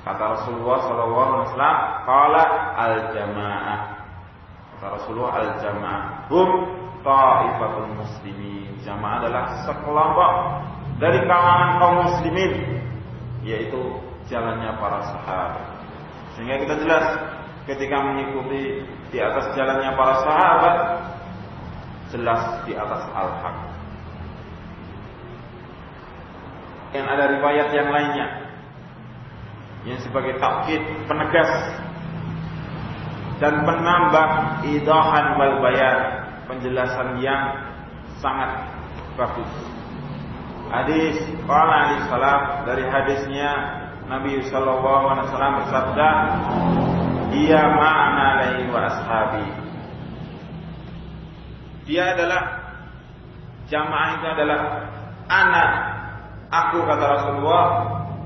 Kata Rasulullah SAW, qala al-jamaah. Kata Rasulullah al-jamaah, hum ta'ifatul muslimin. Jamaah adalah sekelompok dari kalangan kaum muslimin, yaitu jalannya para sahabat. Sehingga kita jelas ketika mengikuti di atas jalannya para sahabat, jelas di atas al-haq. Yang ada riwayat yang lainnya yang sebagai takkid, penegas dan penambah idahan wal bayan, penjelasan yang sangat bagus. Hadis qala alaihi salam, dari hadisnya Nabi sallallahu alaihi wasallam bersabda, Dia ma'ana alaihi wa ashabi. Dia adalah jamaah itu adalah ana, aku kata Rasulullah,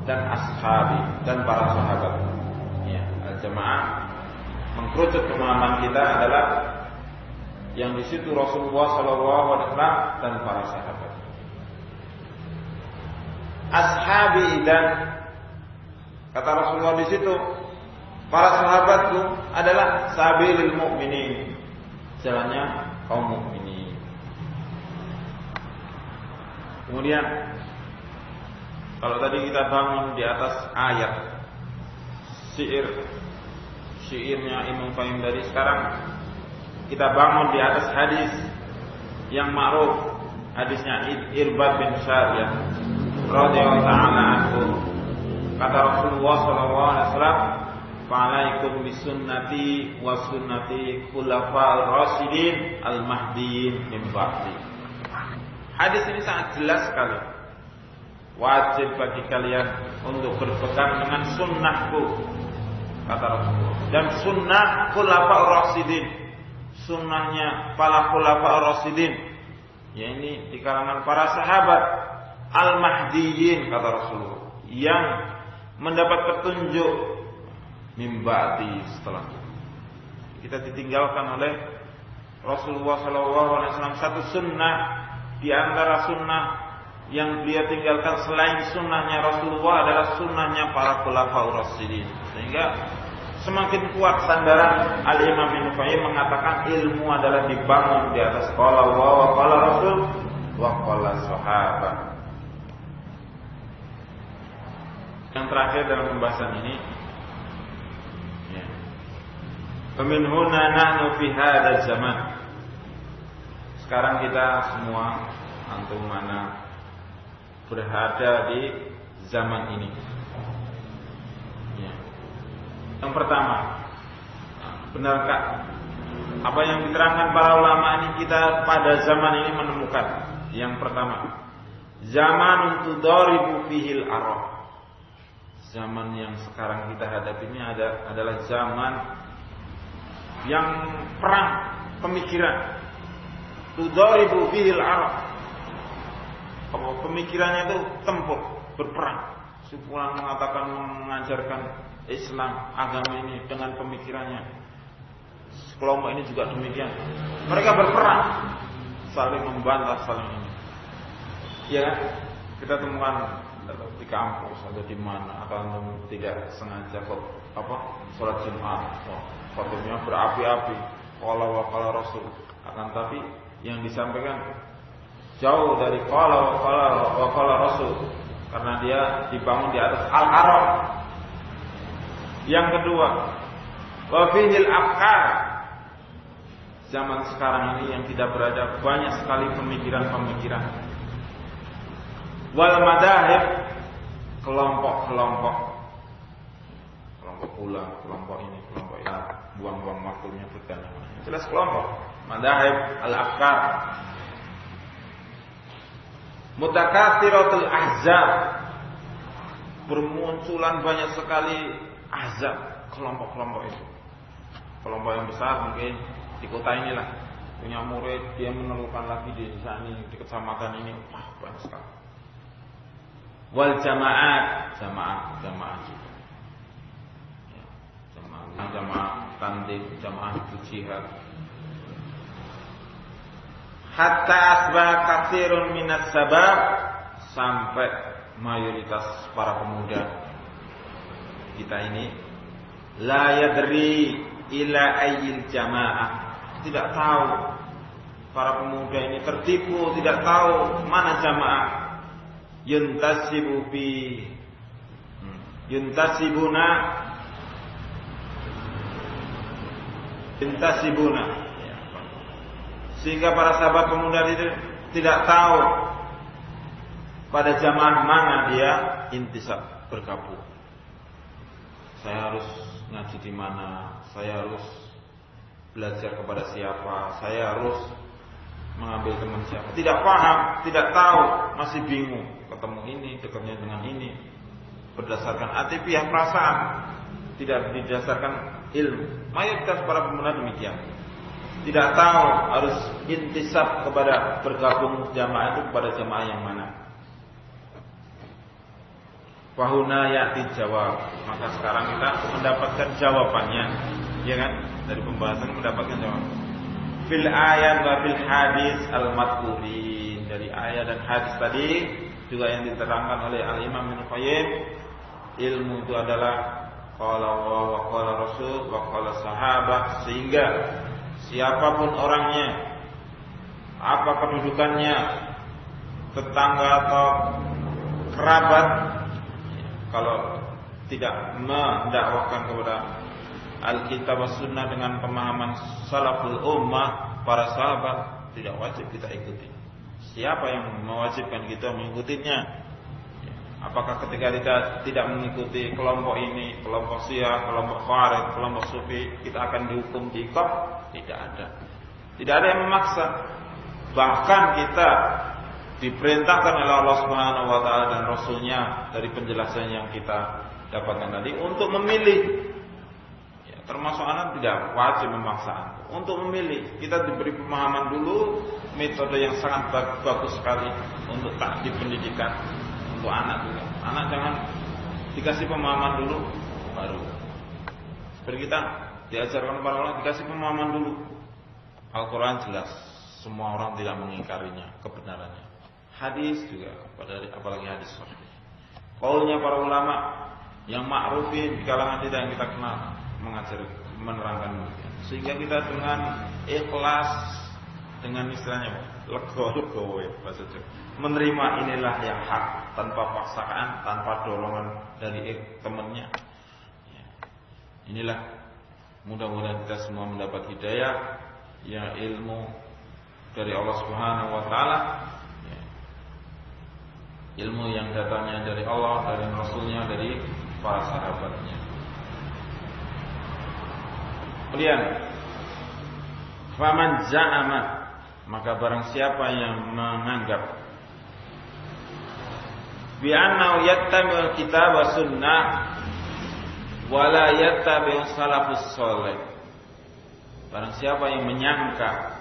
dan ashabi, dan para sahabat. Ya, jamaah mengkerucut pemahaman kita adalah yang di situ Rasulullah sallallahu alaihi wasallam dan para sahabat. Ashabi, dan kata Rasulullah di situ para sahabat itu adalah sabilil mu'minin, jalannya kaum mukminin. Kemudian kalau tadi kita bangun di atas ayat syairnya Imam Fahim dari, sekarang kita bangun di atas hadis yang ma'ruf, hadisnya Irbad bin Syariyah radhiyallahu ta'ala anhu. Kata Rasulullah sallallahu alaihi wasallam, "Fa'alaikum bisunnati wa sunnati khulafa'ir rasyidin al-mahdiyyin min ba'di." Hadis ini sangat jelas sekali. Wajib bagi kalian untuk berpegang dengan sunnahku, kata Rasulullah, dan sunnah khulafa'ir rasyidin, sunnahnya para khulafa'ir rasyidin, yakni di kalangan para sahabat al-mahdiyyin, kata Rasulullah, yang mendapat petunjuk mimba'di, setelah kita ditinggalkan oleh Rasulullah SAW satu sunnah di antara sunnah yang beliau tinggalkan selain sunnahnya Rasulullah adalah sunnahnya para khulafaur rasyidin. Sehingga semakin kuat sandaran Al-Imam Ibnu Qayyim mengatakan ilmu adalah dibangun di atas qala Allah wa qala Rasul wa qala sahabat. Yang terakhir dalam pembahasan ini, Famin huna nahnu fi hadzal zaman. Sekarang kita semua antum mana berada di zaman ini. Ya. Yang pertama, benarkah apa yang diterangkan para ulama ini kita pada zaman ini menemukan? Yang pertama, zaman tudaribu fihil arah. Zaman yang sekarang kita hadapi ini adalah zaman yang perang pemikiran. Tudaribu fihil arah. Pemikirannya itu tempur, berperang. Sepulang mengatakan mengajarkan Islam, agama ini dengan pemikirannya. Kelompok ini juga demikian. Mereka berperang, saling membantah, saling ini. Ya kan? Kita temukan di kampus atau di mana, atau tidak sengaja kok sholat Jumat, khotibnya berapi-api, qala wa qala Rasul. Akan tapi yang disampaikan jauh dari qala wa qala Rasul, karena dia dibangun di atas al-arab. Yang kedua, wa fihil afkar. Zaman sekarang ini yang tidak berada banyak sekali pemikiran-pemikiran. Wal madahib, kelompok pula, kelompok ini, kelompok itu, buang-buang waktunya bertanya. Jelas kelompok, madahib, al-afkar. Mutakatsiratul ahzab, bermunculan banyak sekali ahzab, kelompok-kelompok itu. Kelompok yang besar mungkin di kota inilah punya murid, dia menemukan lagi di desa ini, di kecamatan ini, wah banyak sekali. Wal jamaat juga. Ya, jamaah tanding, jamaah jihad. Hatta asbah katsirun minas sabab, sampai mayoritas para pemuda kita ini la yadri ila ayyil jamaah, tidak tahu. Para pemuda ini tertipu, tidak tahu mana jamaah. Yuntasibuna, sehingga para sahabat pemuda itu tidak tahu pada jamaah mana dia intisab, bergabung. Saya harus ngaji di mana, saya harus belajar kepada siapa, saya harus mengambil teman siapa. Tidak paham, tidak tahu, masih bingung. Ketemu ini, dekatnya dengan ini, berdasarkan atifiah perasaan, tidak didasarkan ilmu. Mayoritas para pemuda demikian. Tidak tahu harus intisab kepada bergabung jamaah itu kepada jamaah yang mana. Wahuna ya'ti jawab. Maka sekarang kita mendapatkan jawabannya, ya kan? Dari pembahasan mendapatkan jawaban. Fil ayat wa fil hadis al-madhkurin. Dari ayat dan hadis tadi juga yang diterangkan oleh Al-Imam Ibnu Qayyim, ilmu itu adalah qala Allah wa qala Rasul wa qala sahabat, sehingga siapapun orangnya, apa kedudukannya, tetangga atau kerabat, kalau tidak mendakwahkan kepada Alkitab was Sunnah dengan pemahaman salaful ummah, para sahabat, tidak wajib kita ikuti. Siapa yang mewajibkan kita mengikutinya? Apakah ketika kita tidak mengikuti kelompok ini, kelompok Syiah, kelompok Khawarij, kelompok Sufi, kita akan dihukum diiqab? Tidak ada. Tidak ada yang memaksa. Bahkan kita diperintahkan oleh Allah Subhanahu wa taala dan Rasulnya dari penjelasan yang kita dapatkan tadi untuk memilih. Ya, termasuk anak tidak wajib memaksa untuk memilih. Kita diberi pemahaman dulu, metode yang sangat bagus sekali untuk takdir pendidikan untuk anak juga. Anak jangan dikasih pemahaman dulu baru. Seperti kita diajarkan para ulama, dikasih pemahaman dulu. Al-Quran jelas, semua orang tidak mengingkarinya, kebenarannya. Hadis juga, apalagi hadis sahih. Qaulnya para ulama yang ma'rufin di kalangan kita yang kita kenal mengajar, menerangkan, sehingga kita dengan ikhlas, dengan istilahnya lego-lego ya bahasa Jawa, menerima inilah yang hak tanpa paksaan, tanpa dorongan dari temannya. Ya. Inilah mudah-mudahan kita semua mendapat hidayah, ya, ilmu dari Allah Subhanahu wa taala. Ya. Ilmu yang datangnya dari Allah, dari Rasulnya, dari para sahabatnya. Kemudian faman za'ama, maka barang siapa yang menganggap bi'annahu yattabi'ul kitab wa sunnah wa la yattabi'us salafus shalih, barang siapa yang menyangka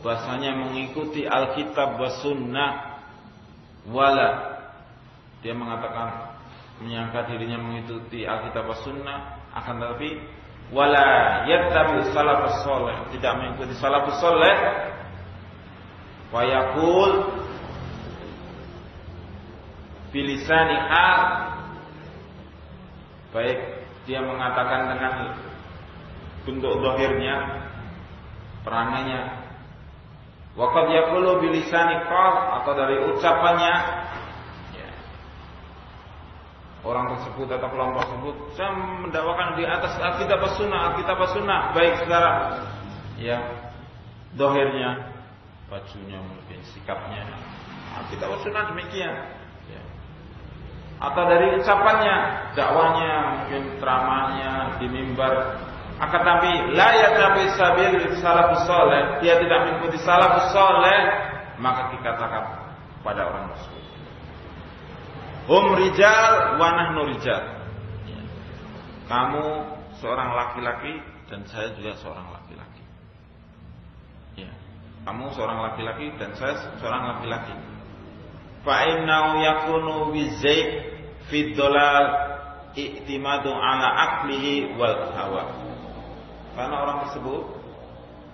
bahasanya mengikuti Alkitab wa sunnah, wala, dia mengatakan menyangka dirinya mengikuti Alkitab wa sunnah, akan tetapi wala yattabi'us salafus shalih, tidak mengikuti salafus shalih, wa yaqul bilisani hal, baik dia mengatakan dengan bentuk zahirnya, perangannya, wa qad yaqulu bilisani qal, atau dari ucapannya, ya, orang tersebut atau kelompok tersebut saya mendakwakan di atas Alkitab Sunnah, baik secara ya zahirnya, bajunya mungkin, sikapnya Alkitab Sunnah demikian, ya. Atau dari ucapannya, dakwanya, mungkin ceramahnya di mimbar, akan tapi la yatabi sabil salafus saleh, dia tidak mengikuti salafus saleh, maka dikatakan pada orang tersebut, hum rijal wa nahnu rijal, ya. Kamu seorang laki-laki dan saya juga seorang laki-laki, ya. Kamu seorang laki-laki dan saya seorang laki-laki. Fa innahu yakunu bizaid fi dhalal i'timadu ala aqlihi wal hawa. Karena orang tersebut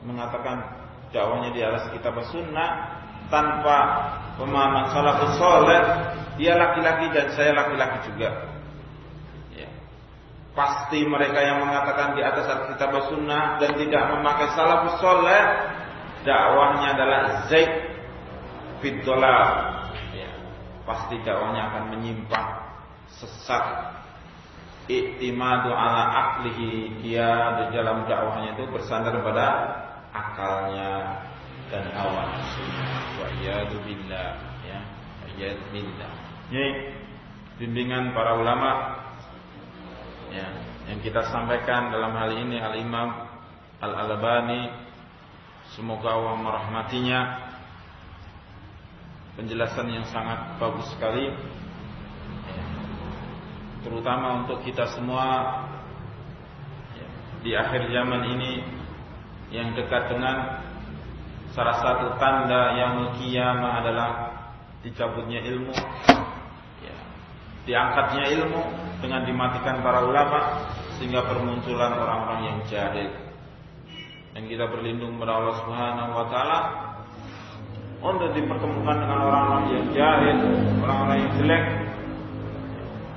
mengatakan dakwanya di atas kitab sunnah tanpa pemahaman salafus saleh, dia laki-laki dan saya laki-laki juga. Ya. Pasti mereka yang mengatakan di atas kitab sunnah dan tidak memakai salafus saleh, dakwahnya adalah zaid fi dhalal. Pasti dakwahnya akan menyimpang, sesat. I'timadu ala aqlihi, dia di dalam dakwahnya itu bersandar pada akalnya dan hawa nafsu. Wa iyadu billah, ya, iyadu billah. Ini bimbingan para ulama, ya, yang kita sampaikan dalam hal ini Al-Imam Al-Albani, semoga Allah merahmatinya. Penjelasan yang sangat bagus sekali, ya, terutama untuk kita semua, ya, di akhir zaman ini yang dekat dengan salah satu tanda yaumul qiyamah adalah dicabutnya ilmu, ya, diangkatnya ilmu dengan dimatikan para ulama, sehingga bermunculan orang-orang yang jahil. Dan kita berlindung kepada Allah Subhanahu wa taala untuk dipertemukan dengan orang-orang yang jahil, orang-orang yang jelek,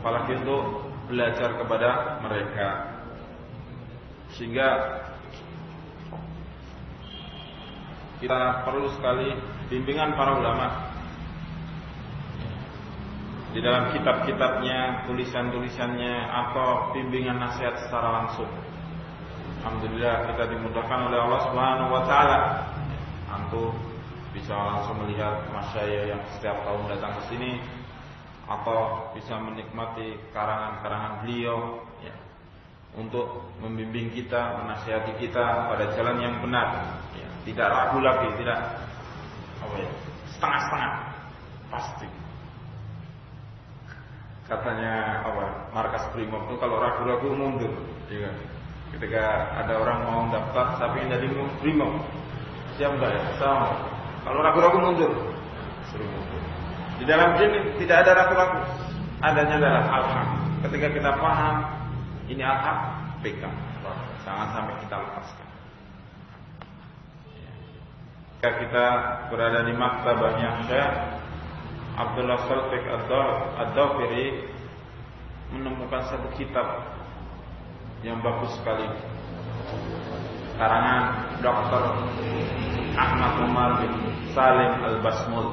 apalagi untuk belajar kepada mereka. Sehingga kita perlu sekali bimbingan para ulama di dalam kitab-kitabnya, tulisan-tulisannya, atau bimbingan nasihat secara langsung. Alhamdulillah kita dimudahkan oleh Allah Subhanahu wa taala untuk bisa langsung melihat masyayikh yang setiap tahun datang ke sini, atau bisa menikmati karangan-karangan beliau, ya, untuk membimbing kita, menasihati kita pada jalan yang benar, ya, tidak ragu lagi, tidak setengah-setengah, pasti. Katanya markas Brimob itu kalau ragu-ragu mundur, ya. Ketika ada orang mau daftar tapi dari Brimob, siap enggak ya? Sama. Kalau ragu-ragu mundur, suruh mundur. Di dalam din tidak ada ragu-ragu, adanya adalah al-haq. Ketika kita paham ini al-haq, pegang, jangan sampai kita lepaskan. Ketika kita berada di maktabahnya Syekh Abdullah Salfiq Ad-Dawfiri, menemukan satu kitab yang bagus sekali, karangan Dr. Ahmad Umar bin Salim Al-Basmul.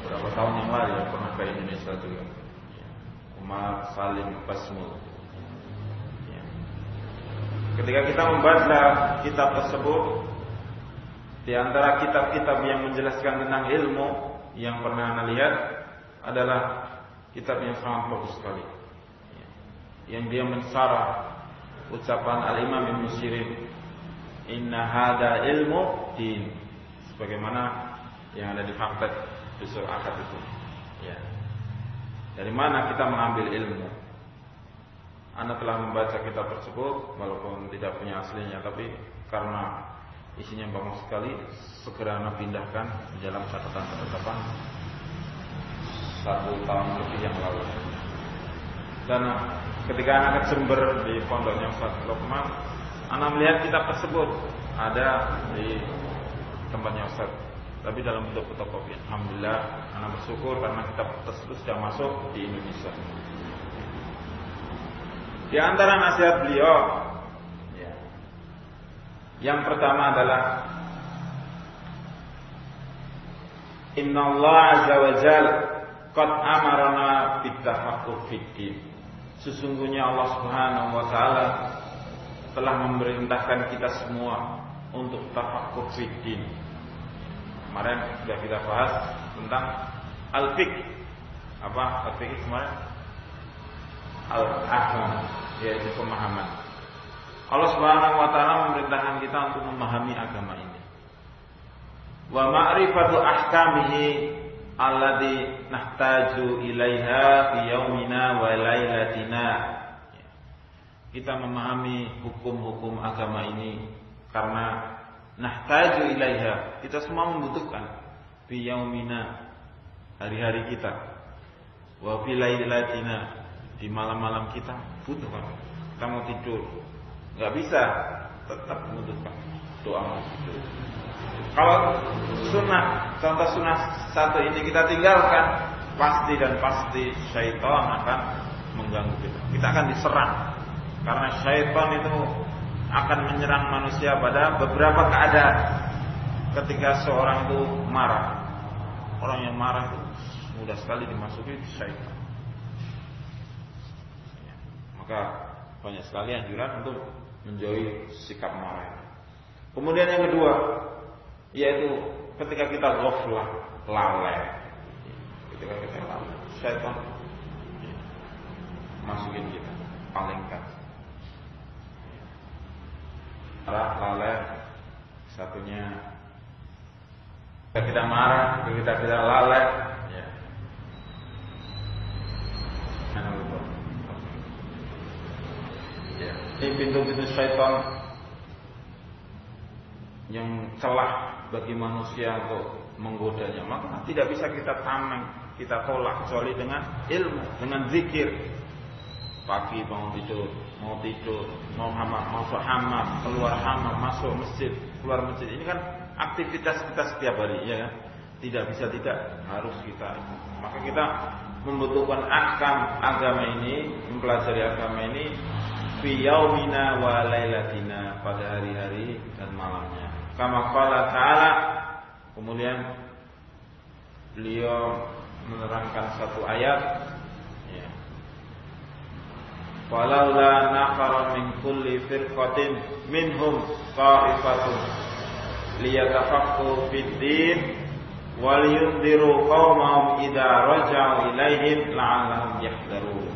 Berapa tahun yang lalu ya, pernah ke Indonesia juga. Umar Salim Basmul. Ya. Ketika kita membaca kitab tersebut, di antara kitab-kitab yang menjelaskan tentang ilmu yang pernah Anda lihat adalah kitab yang sangat bagus sekali, ya, yang dia mensarah ucapan Al-Imam Ibnu Sirin, inna hada ilmu din, sebagaimana yang ada di Faktat Usul Akad itu, ya. Dari mana kita mengambil ilmu? Anda telah membaca kitab tersebut walaupun tidak punya aslinya, tapi karena isinya banyak sekali, segera Anda pindahkan di dalam catatan-catatan 1 tahun lebih yang lalu. Dan ketika Anda ke Jember di pondoknya Ustaz Lokman, Anda melihat kitab tersebut ada di tempatnya Ustaz, tapi dalam bentuk fotokopi. Alhamdulillah, Anda bersyukur karena kitab tersebut sudah masuk di Indonesia. Di antara nasihat beliau, yang pertama adalah Inna Allah Azza wa Jal qad amarana bitafaqquh fid-din. Sesungguhnya Allah Subhanahu wa taala telah memerintahkan kita semua untuk tafaqquh fid-din. Kemarin sudah kita bahas tentang al-fiqh. Apa al-fiqh kemarin? Al-ahkam, yaitu pemahaman. Allah Subhanahu wa taala memerintahkan kita untuk memahami agama ini. Wa ma'rifatu ahkamihi alladzi nahtaju ilaiha fi yaumina wa lailatina. Kita memahami hukum-hukum agama ini karena nahtaju ilaiha, kita semua membutuhkan, fi yaumina, hari-hari kita, wa fi lailatina, di malam-malam kita butuhkan. Kita mau tidur nggak bisa, tetap membutuhkan doa mau tidur. Kalau sunnah, contoh sunnah satu ini kita tinggalkan, pasti dan pasti syaitan akan mengganggu kita. Kita akan diserang, karena syaitan itu akan menyerang manusia pada beberapa keadaan. Ketika seorang itu marah, orang yang marah itu mudah sekali dimasuki syaitan. Maka banyak sekali anjuran untuk menjauhi sikap marah. Kemudian yang kedua, yaitu ketika kita ghaflah, lalai. Ketika kita lalai, syaitan masukin kita, palingkan. Lalai, satunya ketika kita marah, ketika kita lalai, ya. pintu-pintu syaitan yang celah bagi manusia untuk menggodanya, maka tidak bisa kita tameng, kita tolak kecuali dengan ilmu, dengan zikir. Pagi bangun tidur, mau hamam, masuk hamam, keluar hamam, masuk masjid, keluar masjid. Ini kan aktivitas kita setiap hari, ya kan? Tidak bisa tidak, harus kita. Maka kita membutuhkan agama ini, mempelajari agama ini fi yaumina wa lailatina, pada hari-hari dan malamnya. Kama qala ta'ala, kemudian beliau menerangkan satu ayat, ya. Walaula nafara min kulli firqatin minhum ta'ifatun liyatafaqahu fid-din wal yundiru qaumahum idza raja'u ilaihim la'allahum yahdharun.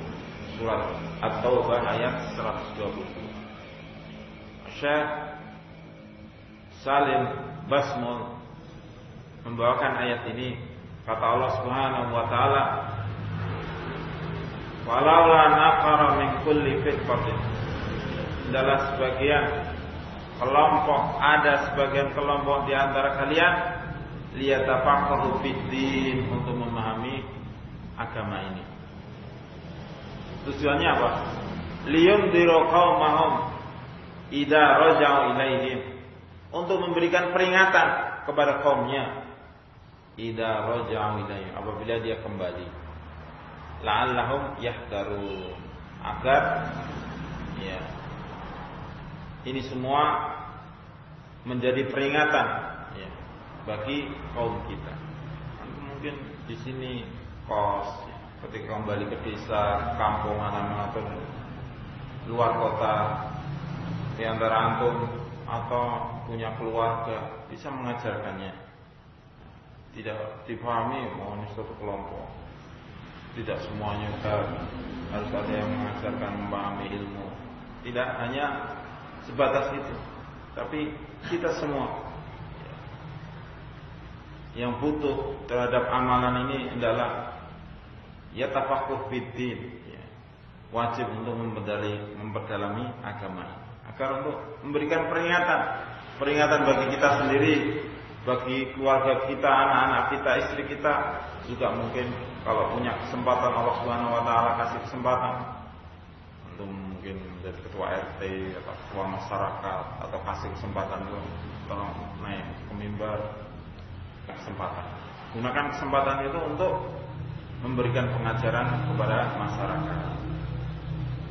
Surat At-Taubah ayat 120. Syekh Salim Basmul membawakan ayat ini, kata Allah Subhanahu wa taala, walaula nafara min kulli firqatin, adalah sebagian kelompok, ada sebagian kelompok di antara kalian liyatafaqahu fid-din, untuk memahami agama ini. Tujuannya apa? Liyundiru qaumahum idza raja'u ilaihim, untuk memberikan peringatan kepada kaumnya idza raja'u ilaihim, apabila dia kembali, la'allahum yahdharun, agar ya ini semua menjadi peringatan ya bagi kaum kita. Mungkin di sini kos, ya, ketika kembali ke desa, kampung, mana-mana atau luar kota, di antara antum atau punya keluarga, bisa mengajarkannya. Tidak dipahami, ini suatu kelompok. Tidak semuanya harus ada yang mengajarkan, memahami ilmu. Tidak hanya sebatas itu, tapi kita semua yang butuh terhadap amalan ini adalah ya tafaqquh fiddin, ya, wajib untuk memperdalami agama ini, agar untuk memberikan peringatan bagi kita sendiri, bagi keluarga kita, anak-anak kita, istri kita, juga mungkin kalau punya kesempatan Allah Subhanahu wa taala kasih kesempatan untuk mungkin menjadi ketua RT atau ketua masyarakat, atau kasih kesempatan untuk tolong naik ke mimbar, kesempatan. Gunakan kesempatan itu untuk memberikan pengajaran kepada masyarakat.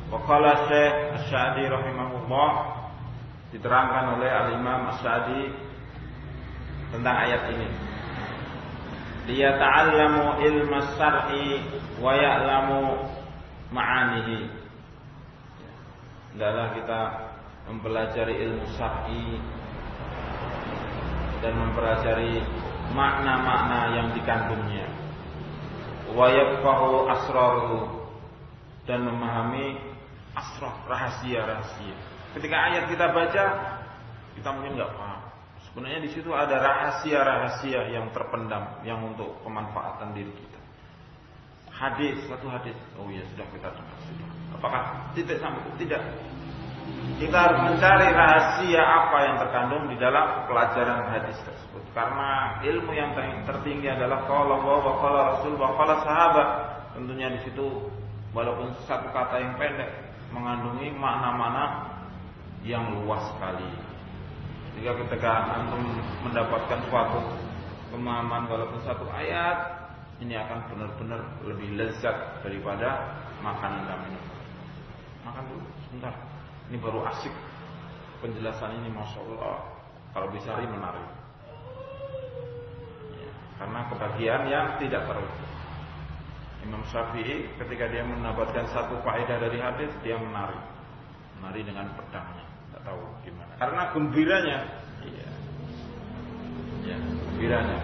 Waqala Syekh Asy-Sya'di rahimahullah, diterangkan oleh Al-Imam Asy-Sya'di tentang ayat ini. Liyata'allamu ilma syar'i wa ya'lamu ma'anihi. Adalah kita mempelajari ilmu syar'i dan mempelajari makna-makna yang dikandungnya. Wa yafqahu asraruhu, dan memahami asrar, rahasia-rahasia. Ketika ayat kita baca, kita mungkin enggak paham. Sebenarnya di situ ada rahasia-rahasia yang terpendam, yang untuk pemanfaatan diri kita. Satu hadis, oh ya sudah kita dengar sudah. Apakah titik sampai tidak? Kita harus mencari rahasia apa yang terkandung di dalam pelajaran hadis tersebut. Karena ilmu yang tertinggi adalah qala Allah wa qala Rasul wa qala sahabat. Tentunya di situ walaupun satu kata yang pendek mengandungi makna-makna yang luas sekali. Jika ketika antum mendapatkan suatu pemahaman walaupun satu ayat, ini akan benar-benar lebih lezat daripada makanan dan minum. Makan dulu sebentar. Ini baru asik. Penjelasan ini Masya Allah, kalau bisa menarik ya, karena kebagian yang tidak terukur. Imam Syafi'i ketika dia mendapatkan satu faedah dari hadis, dia menari dengan pedangnya, tidak tahu gimana. Karena gembiranya, iya, gembiranya.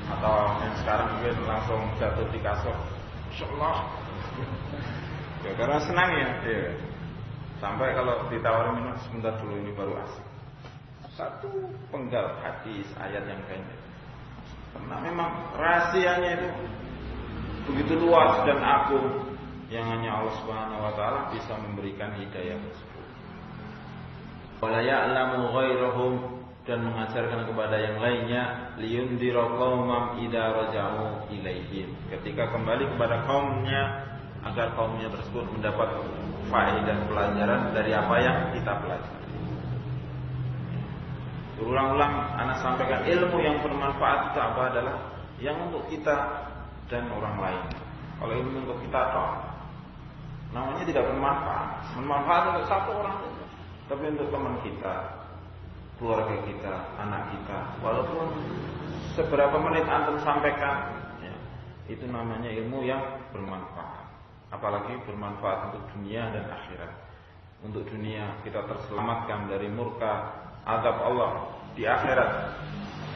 Atau yang sekarang mungkin langsung jatuh di kasur, Masya Allah. Ya, karena senang ya, iya. Sampai kalau ditawarin minum, sebentar dulu ini baru asik. Satu penggal hadis, ayat yang pendek. Karena memang rahasianya itu begitu luas dan agung, yang hanya Allah Subhanahu wa taala bisa memberikan hidayah tersebut. Wala ya'lamu ghairahum, dan mengajarkan kepada yang lainnya, liyundira qaumam idza raja'u ilaihim, ketika kembali kepada kaumnya, agar kaumnya tersebut mendapat faedah pelajaran dari apa yang kita pelajari. Berulang-ulang anak sampaikan, ilmu yang bermanfaat itu apa adalah yang untuk kita dan orang lain. Kalau ilmu untuk kita toh namanya tidak bermanfaat. Bermanfaat untuk satu orang, tapi untuk teman kita, keluarga kita, anak kita, walaupun seberapa menit antum sampaikan, ya, itu namanya ilmu yang bermanfaat. Apalagi bermanfaat untuk dunia dan akhirat. Untuk dunia kita terselamatkan dari murka azab Allah, di akhirat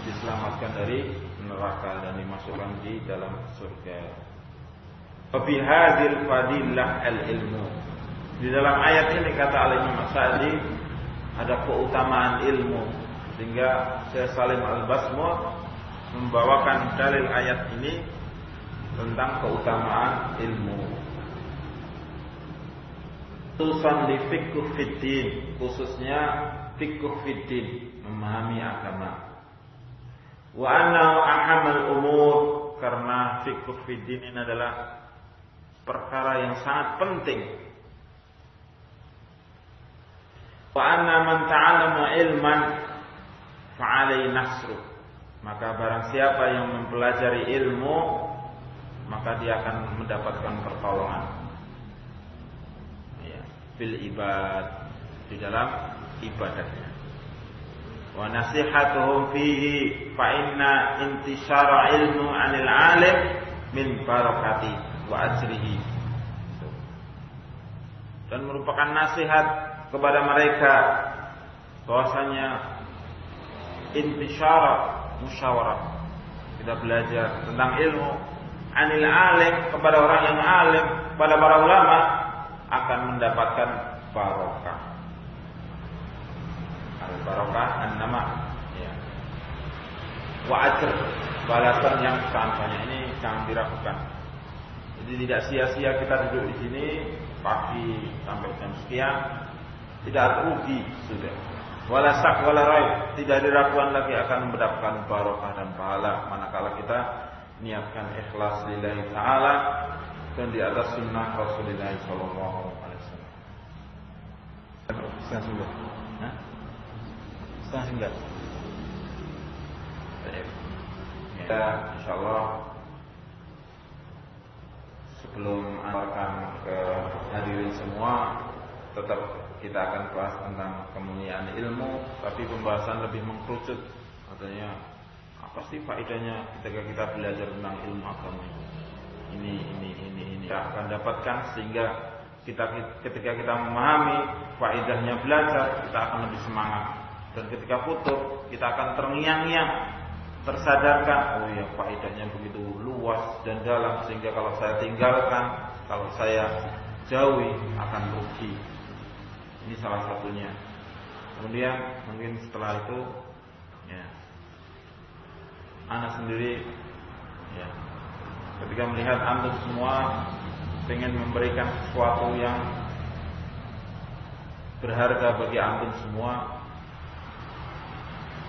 diselamatkan dari neraka dan dimasukkan di dalam surga. Bihadil fadilah al-ilmu. Di dalam ayat ini kata Al-Imam Sa'di ada keutamaan ilmu, sehingga Syekh Salim Al-Basmul membawakan dalil ayat ini tentang keutamaan ilmu. Khususan di fiqh fiddin, khususnya fiqh fiddin, memahami agama. Wa anna ahamal umur, karena fiqh fiddin ini adalah perkara yang sangat penting. Wa anna man ta'allama ilman fa'alai nasru, maka barang siapa yang mempelajari ilmu, maka dia akan mendapatkan pertolongan, ya, fil ibad, di dalam ibadahnya. Wa nasihatuhum fihi fa inna intishara ilmu 'anil 'alim min barakati wa ajrihi. Dan merupakan nasihat kepada mereka bahwasanya intisyara, musyawarah, kita belajar tentang ilmu 'anil 'alim, kepada orang yang alim, kepada para ulama, akan mendapatkan barokah. Al-barokah an-nama, ya. Wa ajr, balasan yang sangat banyak. Ini jangan diragukan. Jadi tidak sia-sia kita duduk di sini pagi sampai jam sekian, tidak rugi sudah. Wala syak wala raib, tidak diragukan lagi akan mendapatkan barokah dan pahala manakala kita niatkan ikhlas lillahi ta'ala dan di atas sunnah Rasulullah sallallahu alaihi wasallam. Setengah sembilan. Hah? Setengah sembilan. Kita insyaallah sebelum akan ke hadirin semua, tetap kita akan bahas tentang kemuliaan ilmu, tapi pembahasan lebih mengkerucut. Artinya apa sih faedahnya ketika kita belajar tentang ilmu agama ini kita akan dapatkan, sehingga ketika kita memahami faedahnya belajar, kita akan lebih semangat, dan ketika putus kita akan terngiang-ngiang, tersadarkan, oh ya faedahnya begitu luas dan dalam, sehingga kalau saya tinggalkan, kalau saya jauhi akan rugi. Ini salah satunya. Kemudian mungkin setelah itu, ya, anak sendiri, ya, ketika melihat antum semua ingin memberikan sesuatu yang berharga bagi antum semua,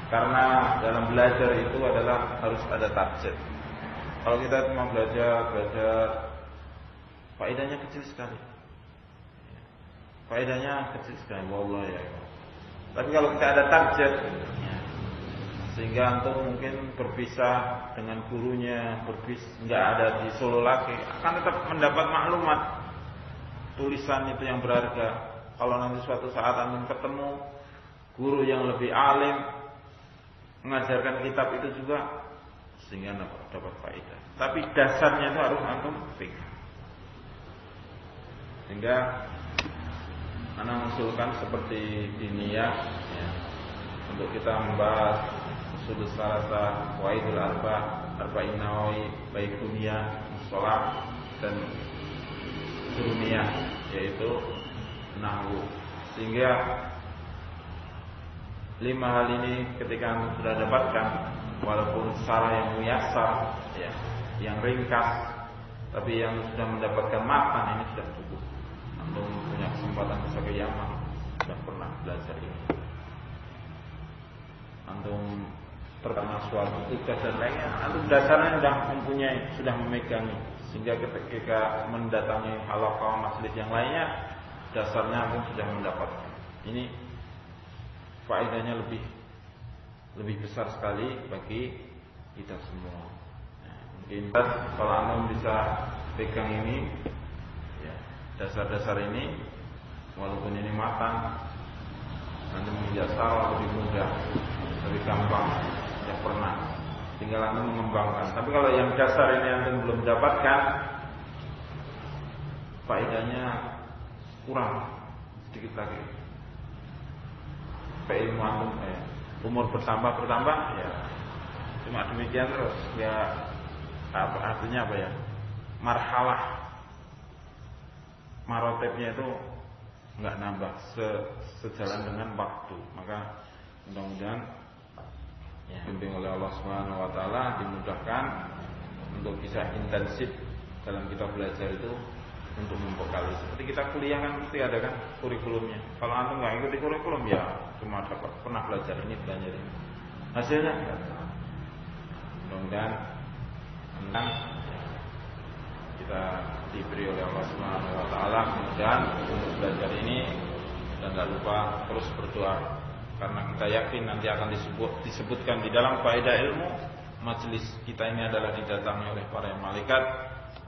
karena dalam belajar itu adalah harus ada target. Kalau kita cuma belajar, faedahnya kecil sekali. Faedahnya kecil sekali, wallah ya. Tapi kalau kita ada target, ya, sehingga antum mungkin berpisah dengan gurunya, nggak ada di Solo lagi, akan tetap mendapat maklumat, tulisan itu yang berharga. Kalau nanti suatu saat antum ketemu guru yang lebih alim, mengajarkan kitab itu juga, sehingga dapat faedah. Tapi dasarnya itu harus antum pegang. Sehingga ana mengusulkan seperti ini ya, untuk kita membahas usul salasa, qawaidul arba'in nawawi, baikuniyah, mustalah dan suruniyah, yaitu nahwu. Sehingga 5 hal ini ketika anda sudah dapatkan, walaupun secara yang muyassar, ya, yang ringkas, Tapi yang sudah mendapatkan matan ini sudah cukup. Antum punya kesempatan bisa ke Yaman, sudah pernah belajar ini. Antum terkena suatu tugas dan lainnya, antum dasarnya sudah memegangi, sehingga ketika mendatangi halaqah majelis yang lainnya, dasarnya antum sudah mendapatkan. Ini faedahnya lebih besar sekali bagi kita semua. Nah, mungkin kalau antum bisa pegang ini, ya, dasar-dasar ini, walaupun ini matang, antum menjasar lebih mudah, lebih gampang, sudah pernah. Tinggal antum mengembangkan. Tapi kalau yang dasar ini antum belum dapatkan, faedahnya kurang sedikit lagi. Ilmu antum umur bertambah ya cuma demikian terus ya. Artinya apa ya, marhalah marotibnya itu nggak nambah sejalan dengan waktu. Maka mudah-mudahan bimbing oleh Allah Subhanahu Wa Taala dimudahkan untuk bisa intensif dalam kita belajar itu, untuk membekali. Seperti kita kuliah kan mesti ada kan kurikulumnya. Kalau antum nggak ikuti kurikulum ya cuma dapat pernah belajar ini, hasilnya enggak. Mudah-mudahan kita diberi oleh Allah Subhanahu Wa Taala kemudahan untuk belajar ini, dan jangan lupa terus berdoa, karena kita yakin nanti akan disebutkan di dalam faedah ilmu majelis kita ini adalah didatangi oleh para malaikat.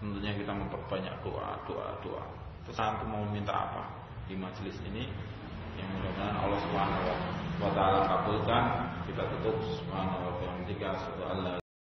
Tentunya kita memperbanyak doa. Terus antum mau minta apa di majelis ini, yang mudah-mudahan Allah Subhanahu Wa Taala kabulkan. Kita tutup subhanahu wa ta'ala.